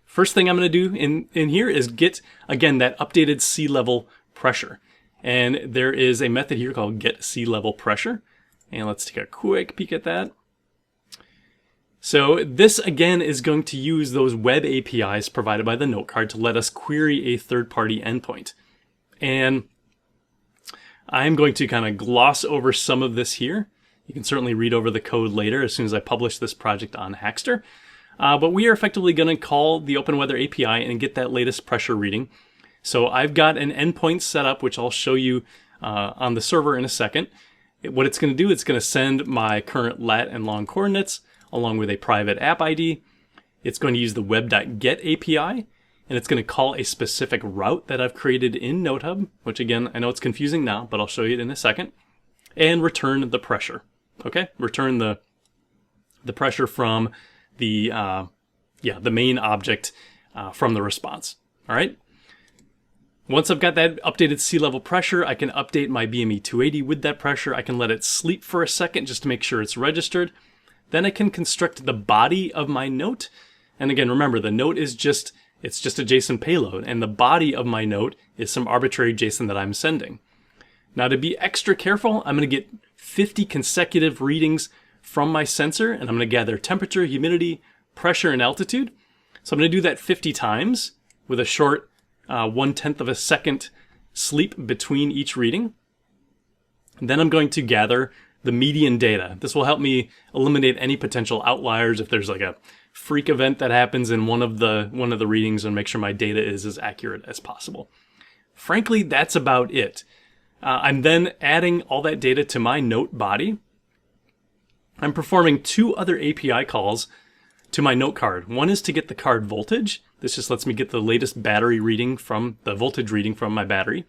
First thing I'm going to do in here is get, again, that updated sea level pressure. And there is a method here called get sea level pressure. And let's take a quick peek at that. So this, again, is going to use those web APIs provided by the note card to let us query a third-party endpoint. And I'm going to kind of gloss over some of this here. You can certainly read over the code later as soon as I publish this project on Hackster. But we are effectively going to call the OpenWeather API and get that latest pressure reading. So I've got an endpoint set up, which I'll show you on the server in a second. What it's going to do, it's going to send my current lat and long coordinates along with a private app ID. It's going to use the web.get API, and it's going to call a specific route that I've created in NoteHub, which again, I know it's confusing now, but I'll show you it in a second, and return the pressure. Okay, return the pressure from the main object from the response. All right. Once I've got that updated sea level pressure, I can update my BME 280 with that pressure. I can let it sleep for a second just to make sure it's registered. Then I can construct the body of my note. And again, remember, the note is just a JSON payload, and the body of my note is some arbitrary JSON that I'm sending. Now, to be extra careful, I'm going to get 50 consecutive readings from my sensor, and I'm going to gather temperature, humidity, pressure, and altitude. So I'm going to do that 50 times with a short 1/10 of a second sleep between each reading. And then I'm going to gather the median data. This will help me eliminate any potential outliers if there's like a freak event that happens in one of the readings, and make sure my data is as accurate as possible. Frankly, that's about it. I'm then adding all that data to my note body. I'm performing two other API calls to my note card. One is to get the card voltage. This just lets me get the latest battery reading from the voltage reading from my battery.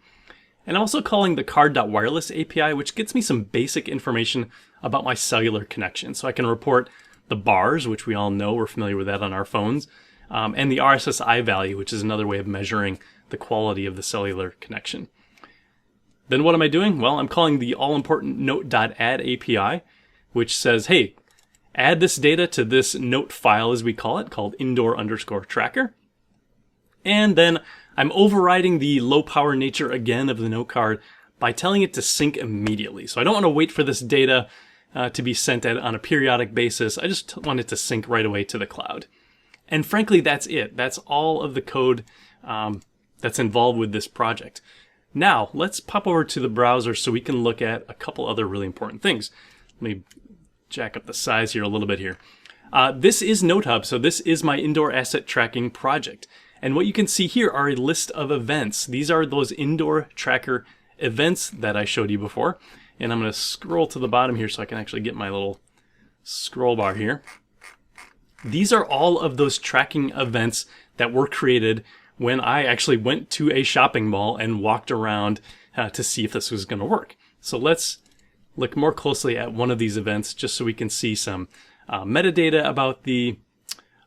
And I'm also calling the card.wireless API, which gets me some basic information about my cellular connection. So I can report the bars, which we all know, we're familiar with that on our phones, and the RSSI value, which is another way of measuring the quality of the cellular connection. Then what am I doing? Well, I'm calling the all-important note.add API, which says, hey, add this data to this note file, as we call it, called indoor_tracker. And then I'm overriding the low power nature again of the note card by telling it to sync immediately. So I don't want to wait for this data to be sent on a periodic basis. I just want it to sync right away to the cloud. And frankly, that's it. That's all of the code that's involved with this project. Now, let's pop over to the browser so we can look at a couple other really important things. Let me jack up the size here a little bit here. This is NoteHub, so this is my indoor asset tracking project. And what you can see here are a list of events. These are those indoor tracker events that I showed you before. And I'm going to scroll to the bottom here so I can actually get my little scroll bar here. These are all of those tracking events that were created when I actually went to a shopping mall and walked around to see if this was going to work. So let's look more closely at one of these events just so we can see some metadata about the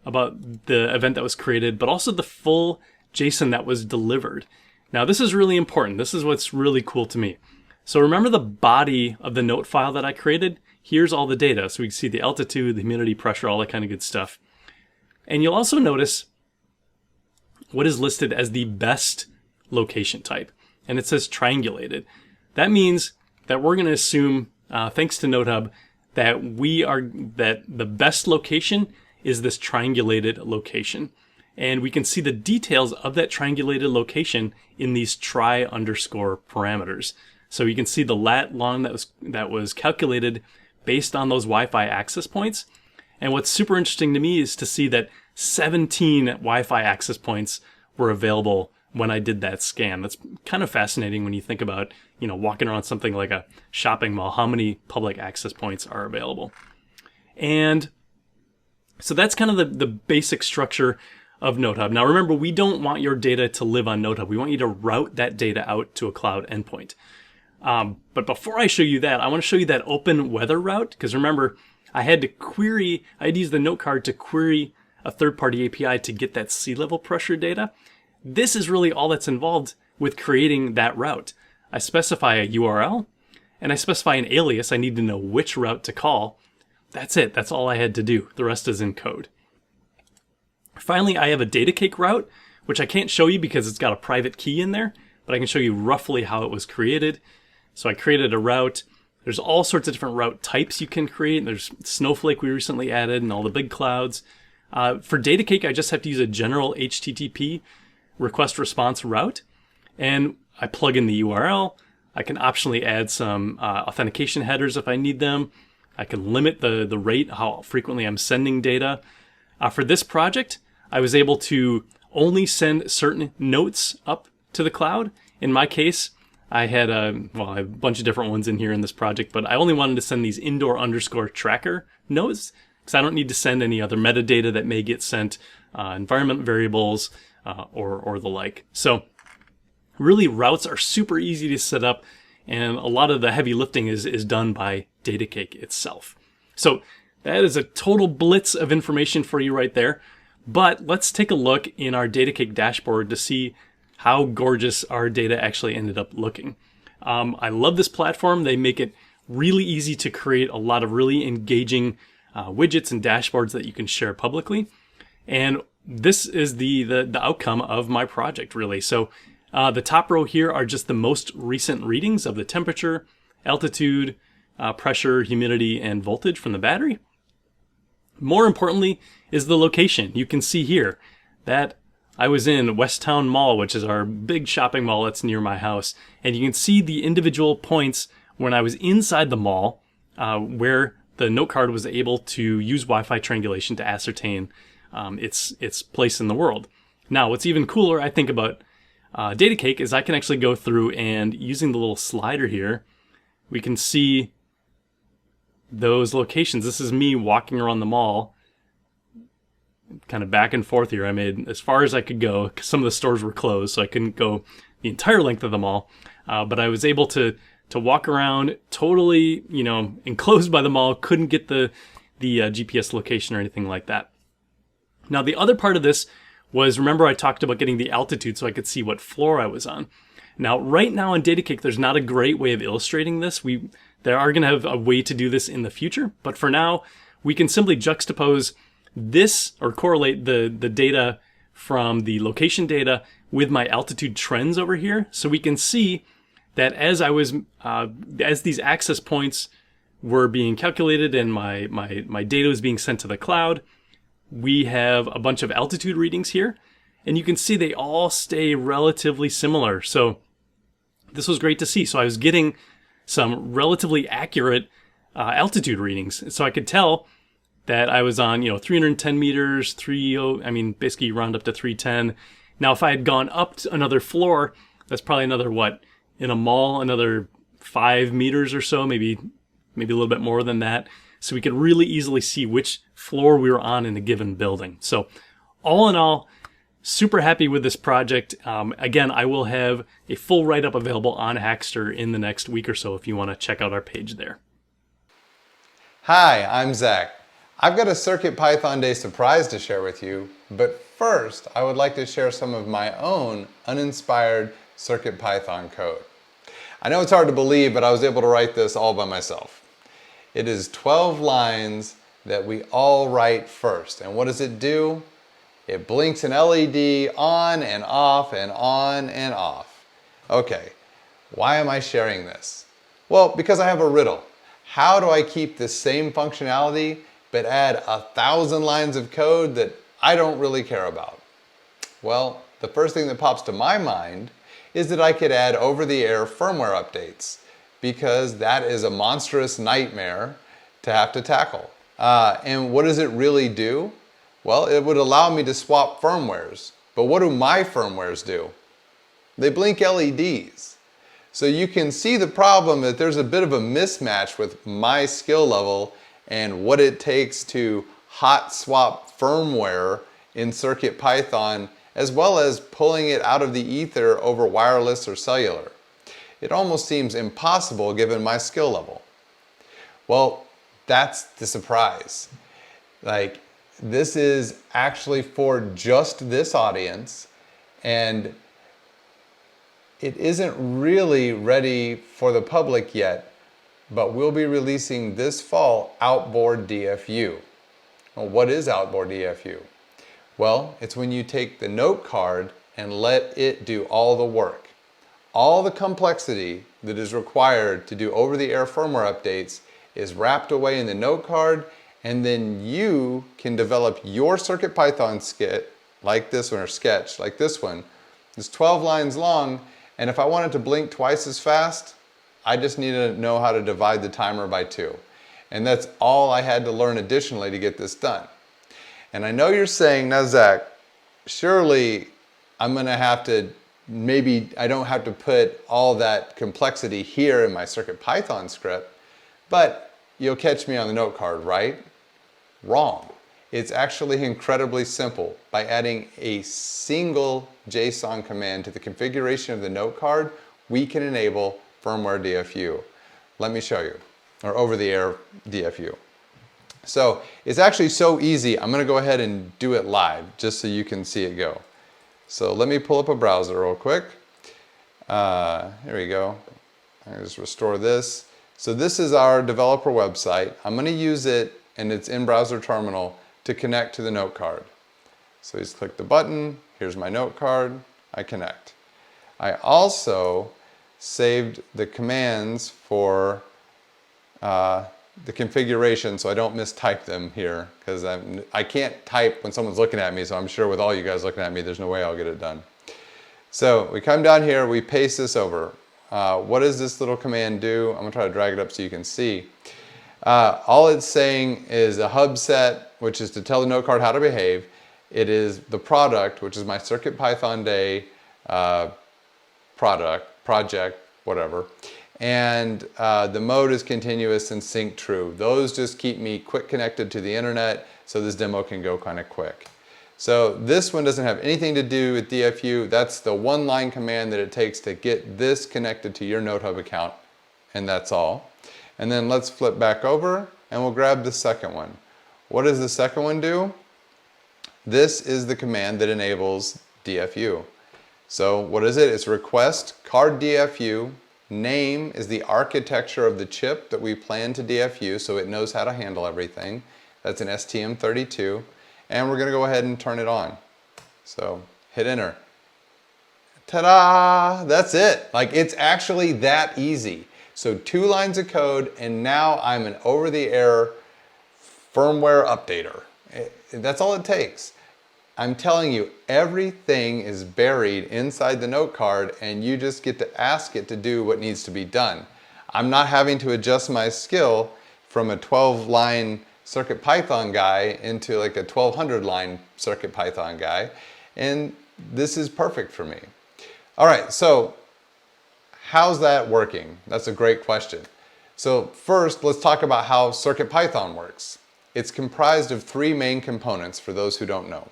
event that was created, but also the full JSON that was delivered. Now this is really important. This is what's really cool to me. So remember the body of the note file that I created? Here's all the data. So we can see the altitude, the humidity, pressure, all that kind of good stuff. And you'll also notice what is listed as the best location type. And it says triangulated. That means that we're going to assume, thanks to NoteHub, that the best location is this triangulated location. And we can see the details of that triangulated location in these try_parameters. So you can see the lat long that was calculated based on those Wi-Fi access points. And what's super interesting to me is to see that 17 Wi-Fi access points were available when I did that scan. That's kind of fascinating when you think about, walking around something like a shopping mall, how many public access points are available. And so that's kind of the basic structure of NoteHub. Now remember, we don't want your data to live on NoteHub. We want you to route that data out to a cloud endpoint. But before I show you that, I want to show you that open weather route, because remember, I had to use the note card to query a third-party API to get that sea level pressure data. This is really all that's involved with creating that route. I specify a URL, and I specify an alias. I need to know which route to call. That's it. That's all I had to do. The rest is in code. Finally, I have a data cake route, which I can't show you because it's got a private key in there, but I can show you roughly how it was created. So I created a route. There's all sorts of different route types you can create. There's Snowflake we recently added and all the big clouds. For data cake, I just have to use a general HTTP request response route, and I plug in the URL. I can optionally add some authentication headers if I need them. I can limit the rate, how frequently I'm sending data. For this project, I was able to only send certain notes up to the cloud. In my case, I had I have a bunch of different ones in here in this project, but I only wanted to send these indoor_tracker notes because I don't need to send any other metadata that may get sent, environment variables, or the like. So really, routes are super easy to set up, and a lot of the heavy lifting is done by DataCake itself. So that is a total blitz of information for you right there. But let's take a look in our DataCake dashboard to see how gorgeous our data actually ended up looking. I love this platform. They make it really easy to create a lot of really engaging widgets and dashboards that you can share publicly. And this is the outcome of my project, really. So the top row here are just the most recent readings of the temperature, altitude, pressure, humidity, and voltage from the battery. More importantly is the location. You can see here that I was in West Town Mall, which is our big shopping mall that's near my house. And you can see the individual points when I was inside the mall where the note card was able to use Wi-Fi triangulation to ascertain its place in the world. Now, what's even cooler, I think, about DataCake is I can actually go through and using the little slider here, we can see those locations. This is me walking around the mall, kind of back and forth here. I made as far as I could go because some of the stores were closed, so I couldn't go the entire length of the mall. But I was able to walk around totally, enclosed by the mall. Couldn't get the GPS location or anything like that. Now, the other part of this was, remember I talked about getting the altitude so I could see what floor I was on. Now, right now in DataCake, there's not a great way of illustrating this. They are going to have a way to do this in the future, but for now, we can simply juxtapose this or correlate the data from the location data with my altitude trends over here. So we can see that as as these access points were being calculated and my data was being sent to the cloud, we have a bunch of altitude readings here, and you can see they all stay relatively similar. So this was great to see. So I was getting some relatively accurate altitude readings. So I could tell that I was on, 310 meters, basically you round up to 310. Now, if I had gone up to another floor, that's probably another, in a mall, another 5 meters or so, maybe a little bit more than that. So we could really easily see which floor we were on in a given building. So all in all, super happy with this project. Again, I will have a full write-up available on Hackster in the next week or so if you want to check out our page there. Hi, I'm Zach. I've got a CircuitPython Day surprise to share with you, but first I would like to share some of my own uninspired CircuitPython code. I know it's hard to believe, but I was able to write this all by myself. It is 12 lines that we all write first. And what does it do? It blinks an LED on and off and on and off. Okay, why am I sharing this? Well, because I have a riddle. How do I keep the same functionality but add 1,000 lines of code that I don't really care about? Well, the first thing that pops to my mind is that I could add over-the-air firmware updates, because that is a monstrous nightmare to have to tackle. And what does it really do? Well, it would allow me to swap firmwares. But what do my firmwares do? They blink LEDs. So you can see the problem that there's a bit of a mismatch with my skill level and what it takes to hot swap firmware in CircuitPython, as well as pulling it out of the ether over wireless or cellular. It almost seems impossible given my skill level. Well, that's the surprise. This is actually for just this audience, and it isn't really ready for the public yet, but we'll be releasing this fall Outboard DFU. Well, what is Outboard DFU? Well, it's when you take the note card and let it do all the work. All the complexity that is required to do over-the-air firmware updates is wrapped away in the note card, and then you can develop your CircuitPython skit like this one, or sketch like this one. It's 12 lines long, and if I want it to blink twice as fast, I just need to know how to divide the timer by 2. And that's all I had to learn additionally to get this done. And I know you're saying, now Zach, surely I'm gonna have to, maybe I don't have to put all that complexity here in my CircuitPython script, but you'll catch me on the note card, right? Wrong. It's actually incredibly simple. By adding a single JSON command to the configuration of the note card, we can enable firmware DFU. Let me show you, or over-the-air DFU. So it's actually so easy, I'm gonna go ahead and do it live just so you can see it go. So let me pull up a browser real quick. Here we go. I'm gonna just restore this. So this is our developer website. I'm gonna use it, and it's in browser terminal, to connect to the note card. So just click the button, here's my note card, I connect. I also saved the commands for the configuration so I don't mistype them here, because I can't type when someone's looking at me, so I'm sure with all you guys looking at me, there's no way I'll get it done. So we come down here, we paste this over. What does this little command do? I'm gonna try to drag it up so you can see. All it's saying is a hub set, which is to tell the note card how to behave. It is the product, which is my CircuitPython Day project, whatever. And the mode is continuous and sync true. Those just keep me quick connected to the internet, so this demo can go kind of quick. So this one doesn't have anything to do with DFU. That's the one line command that it takes to get this connected to your NodeHub account, and that's all. And then let's flip back over and we'll grab the second one. What does the second one do? This is the command that enables DFU. So what is it? It's request card DFU. Name is the architecture of the chip that we plan to DFU, so it knows how to handle everything. That's an STM32. And we're going to go ahead and turn it on. So hit enter. Ta-da! That's it. Like, it's actually that easy. So 2 lines of code, and now I'm an over-the-air firmware updater. That's all it takes. I'm telling you, everything is buried inside the note card, and you just get to ask it to do what needs to be done. I'm not having to adjust my skill from a 12-line CircuitPython guy into like a 1200-line CircuitPython guy, and this is perfect for me. All right, so how's that working? That's a great question. So first, let's talk about how CircuitPython works. It's comprised of 3 main components for those who don't know.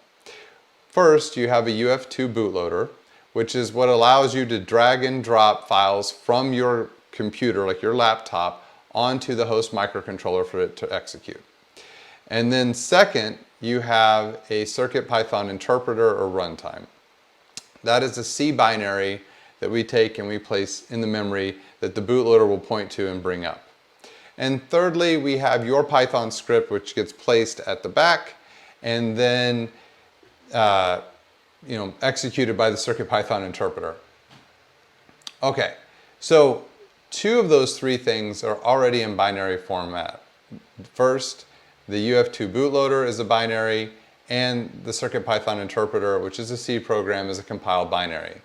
First, you have a UF2 bootloader, which is what allows you to drag and drop files from your computer, like your laptop, onto the host microcontroller for it to execute. And then second, you have a CircuitPython interpreter or runtime. That is a C binary that we take and we place in the memory that the bootloader will point to and bring up. And thirdly, we have your Python script, which gets placed at the back and then executed by the CircuitPython interpreter. Okay, so 2 of those 3 things are already in binary format. First, the UF2 bootloader is a binary, and the CircuitPython interpreter, which is a C program, is a compiled binary.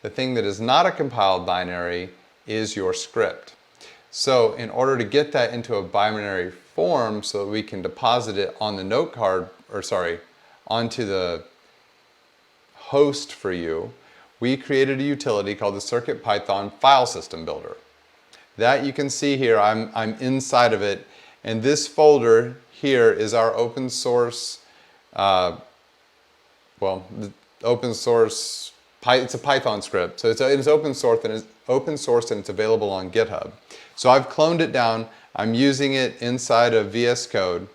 The thing that is not a compiled binary is your script. So in order to get that into a binary form so that we can deposit it on the note card, onto the host for you, we created a utility called the CircuitPython file system builder. That you can see here, I'm inside of it, and this folder here is our open source, it's a Python script. So it's open source and it's available on GitHub. So I've cloned it down. I'm using it inside of VS Code.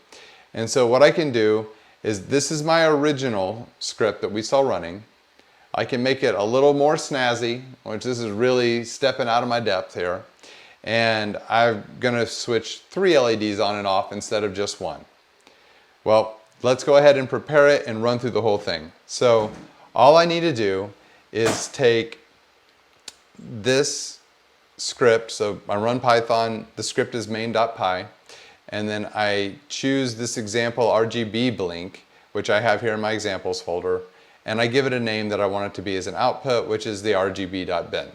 And so what I can do is, this is my original script that we saw running. I can make it a little more snazzy, which this is really stepping out of my depth here. And I'm gonna switch 3 LEDs on and off instead of just 1. Well, let's go ahead and prepare it and run through the whole thing. So all I need to do is take this script. So I run Python, the script is main.py, and then I choose this example RGB blink, which I have here in my examples folder, and I give it a name that I want it to be as an output, which is the rgb.bin.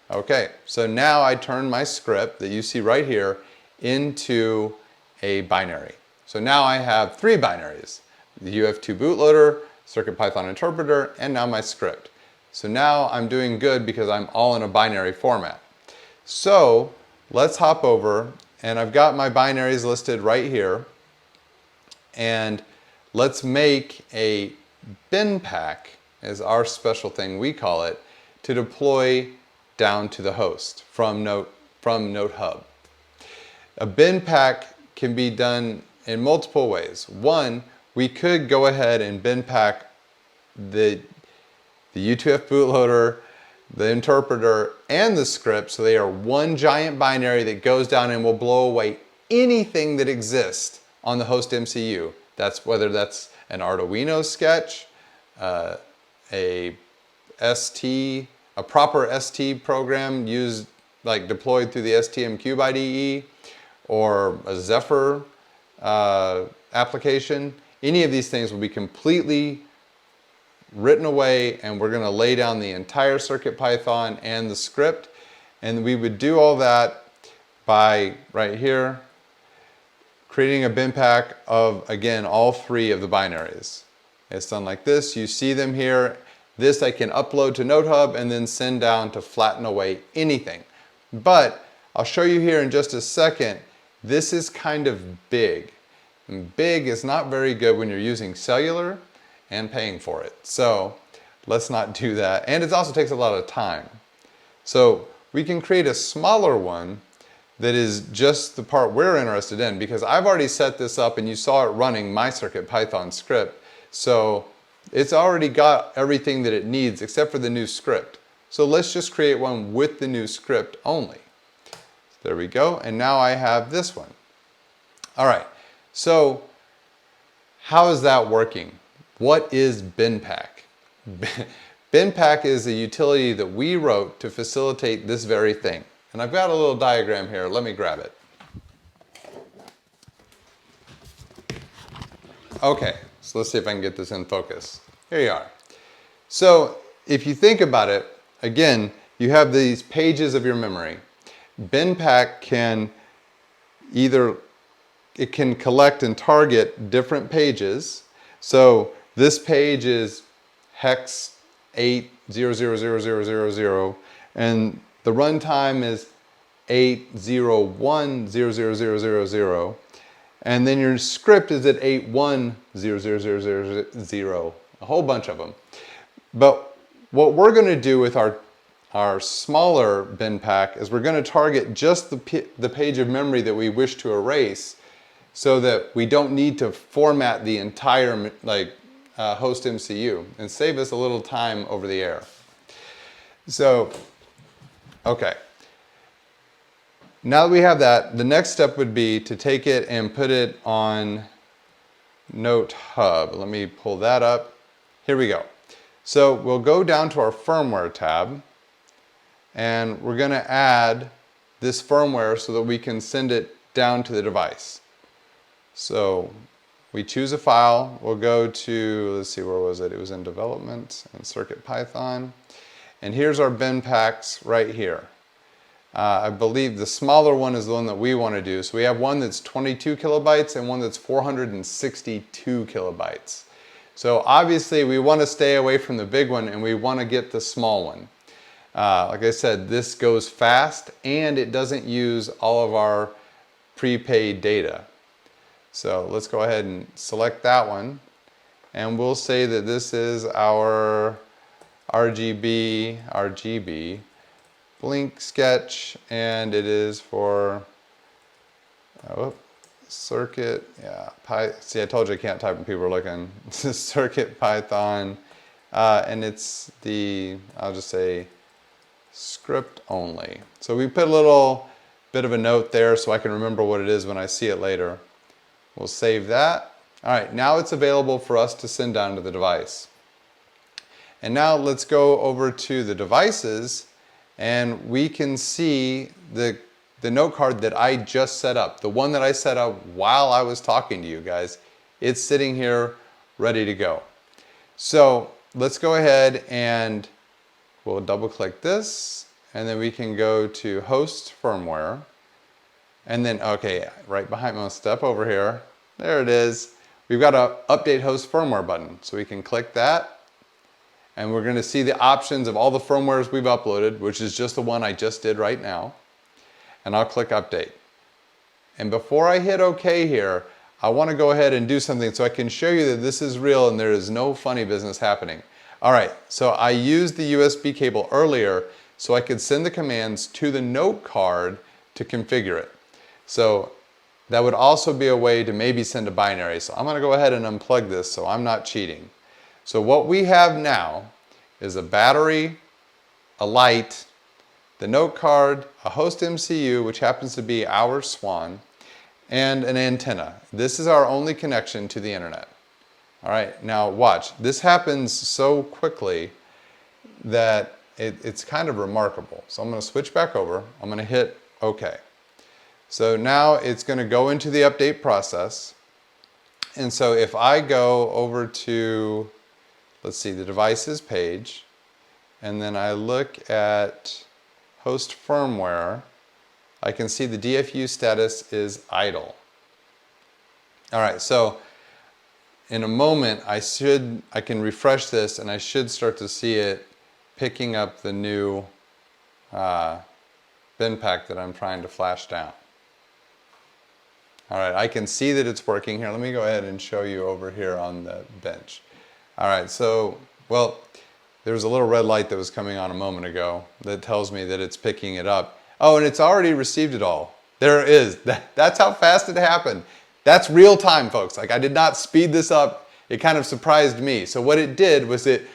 Okay, so now I turn my script that you see right here into a binary. So now I have 3 binaries: the UF2 bootloader, CircuitPython interpreter, and now my script. So now I'm doing good because I'm all in a binary format. So let's hop over, and I've got my binaries listed right here, and let's make a bin pack, as our special thing we call it, to deploy down to the host from Note Hub. A bin pack can be done in multiple ways. One, we could go ahead and bin pack the U2F bootloader, the interpreter, and the script, so they are one giant binary that goes down and will blow away anything that exists on the host MCU. That's whether that's an Arduino sketch, a proper ST program used, like deployed through the STM-Cube IDE, or a Zephyr application. Any of these things will be completely written away, and we're going to lay down the entire CircuitPython and the script, and we would do all that by right here creating a bin pack of, again, all 3 of the binaries. It's done like this. You see them here. This I can upload to NodeHub and then send down to flatten away anything. But I'll show you here in just a second, this is kind of big. And big is not very good when you're using cellular and paying for it. So let's not do that. And it also takes a lot of time. So we can create a smaller one that is just the part we're interested in, because I've already set this up and you saw it running my CircuitPython script. So it's already got everything that it needs except for the new script. So let's just create one with the new script only. There we go. And now I have this one. All right. So how is that working? What is BinPack? BinPack is a utility that we wrote to facilitate this very thing. And I've got a little diagram here. Let me grab it. Okay, so let's see if I can get this in focus. Here you are. So if you think about it, again, you have these pages of your memory. BinPack can it can collect and target different pages. So this page is hex 8000000, and the runtime is 801000000, and then your script is at 8100000, a whole bunch of them. But what we're going to do with our smaller BinPack is we're going to target just the page of memory that we wish to erase, so that we don't need to format the entire host MCU and save us a little time over the air. So, okay. Now that we have that, the next step would be to take it and put it on Note Hub. Let me pull that up. Here we go. So we'll go down to our Firmware tab, and we're going to add this firmware so that we can send it down to the device. So we choose a file. We'll go to, let's see, where was it? It was in Development and CircuitPython. And here's our BinPacks right here. I believe the smaller one is the one that we want to do. So we have one that's 22 kilobytes and one that's 462 kilobytes. So obviously we want to stay away from the big one, and we want to get the small one. Like I said, this goes fast and it doesn't use all of our prepaid data. So let's go ahead and select that one, and we'll say that this is our RGB blink sketch, and it is for circuit, see, I told you I can't type when people are looking. This is CircuitPython, and it's the, I'll just say script only. So we put a little bit of a note there so I can remember what it is when I see it later. We'll save that. All right, now it's available for us to send down to the device. And now let's go over to the devices, and we can see the note card that I just set up, the one that I set up while I was talking to you guys. It's sitting here ready to go. So let's go ahead and we'll double click this, and then we can go to host firmware. And then, okay, right behind me, I'll step over here. There it is. We've got an update host firmware button. So we can click that, and we're going to see the options of all the firmwares we've uploaded, which is just the one I just did right now. And I'll click update. And before I hit OK here, I want to go ahead and do something so I can show you that this is real and there is no funny business happening. All right, so I used the USB cable earlier so I could send the commands to the note card to configure it. So that would also be a way to maybe send a binary. So I'm going to go ahead and unplug this so I'm not cheating. So what we have now is a battery, a light, the note card, a host MCU, which happens to be our Swan, and an antenna. This is our only connection to the internet. All right, now watch. This happens so quickly that it's kind of remarkable. So I'm going to switch back over. I'm going to hit OK. So now it's going to go into the update process. And so if I go over to, let's see, the devices page, and then I look at host firmware, I can see the DFU status is idle. All right, so in a moment I can refresh this and I should start to see it picking up the new BinPack that I'm trying to flash down. All right, I can see that it's working here. Let me go ahead and show you over here on the bench. All right, so, well, there was a little red light that was coming on a moment ago that tells me that it's picking it up. Oh, and it's already received it all. There it is. That's how fast it happened. That's real time, folks. Like, I did not speed this up. It kind of surprised me. So what it did was it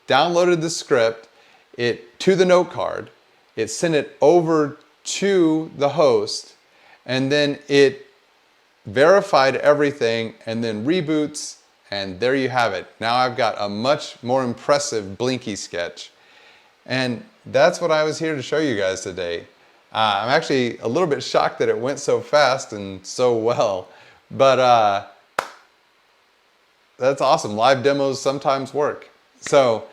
downloaded the script to the note card. It sent it over to the host, and then it verified everything, and then reboots, and there you have it. Now I've got a much more impressive Blinky sketch. And that's what I was here to show you guys today. I'm actually a little bit shocked that it went so fast and so well, but that's awesome. Live demos sometimes work. So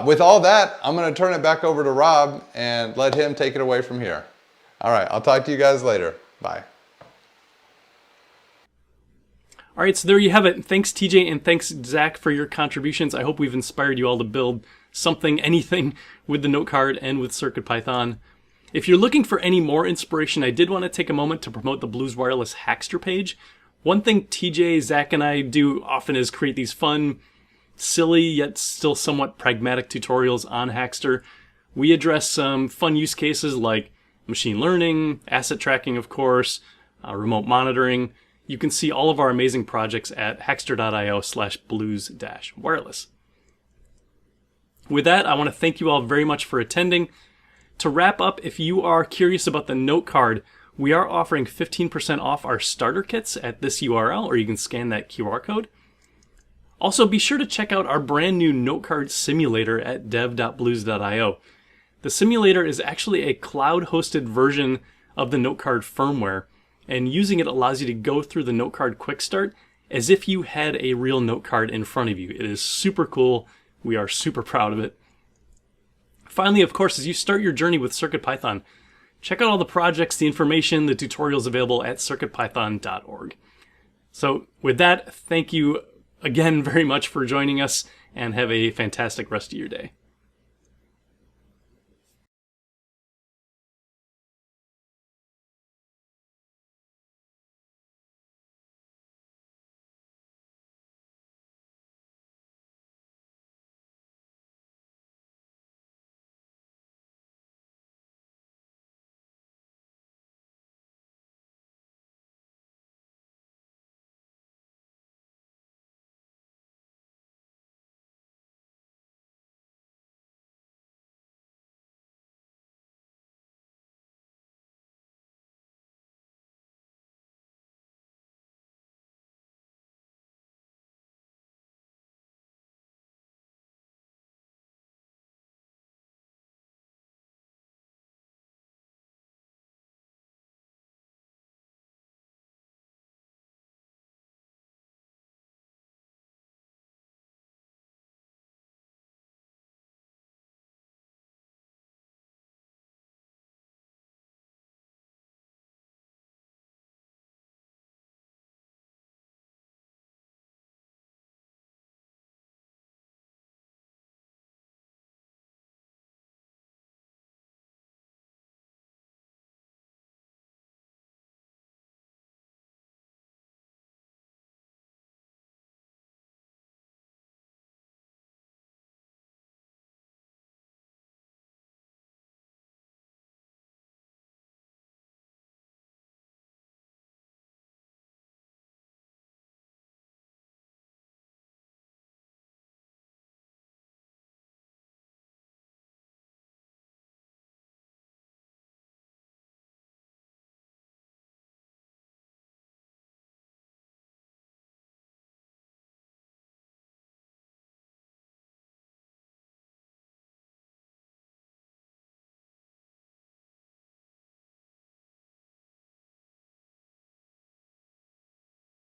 with all that, I'm going to turn it back over to Rob and let him take it away from here. All right, I'll talk to you guys later. Bye. All right, so there you have it. Thanks, TJ, and thanks, Zach, for your contributions. I hope we've inspired you all to build something, anything with the note card and with CircuitPython. If you're looking for any more inspiration, I did want to take a moment to promote the Blues Wireless Hackster page. One thing TJ, Zach, and I do often is create these fun, silly, yet still somewhat pragmatic tutorials on Hackster. We address some fun use cases like machine learning, asset tracking, of course, remote monitoring. You can see all of our amazing projects at hackster.io/blues-wireless. With that, I want to thank you all very much for attending. To wrap up, if you are curious about the note card, we are offering 15% off our starter kits at this URL, or you can scan that QR code. Also, be sure to check out our brand new note card simulator at dev.blues.io. The simulator is actually a cloud-hosted version of the note card firmware, and using it allows you to go through the note card quick start as if you had a real note card in front of you. It is super cool. We are super proud of it. Finally, of course, as you start your journey with CircuitPython, check out all the projects, the information, the tutorials available at circuitpython.org. So with that, thank you again very much for joining us, and have a fantastic rest of your day.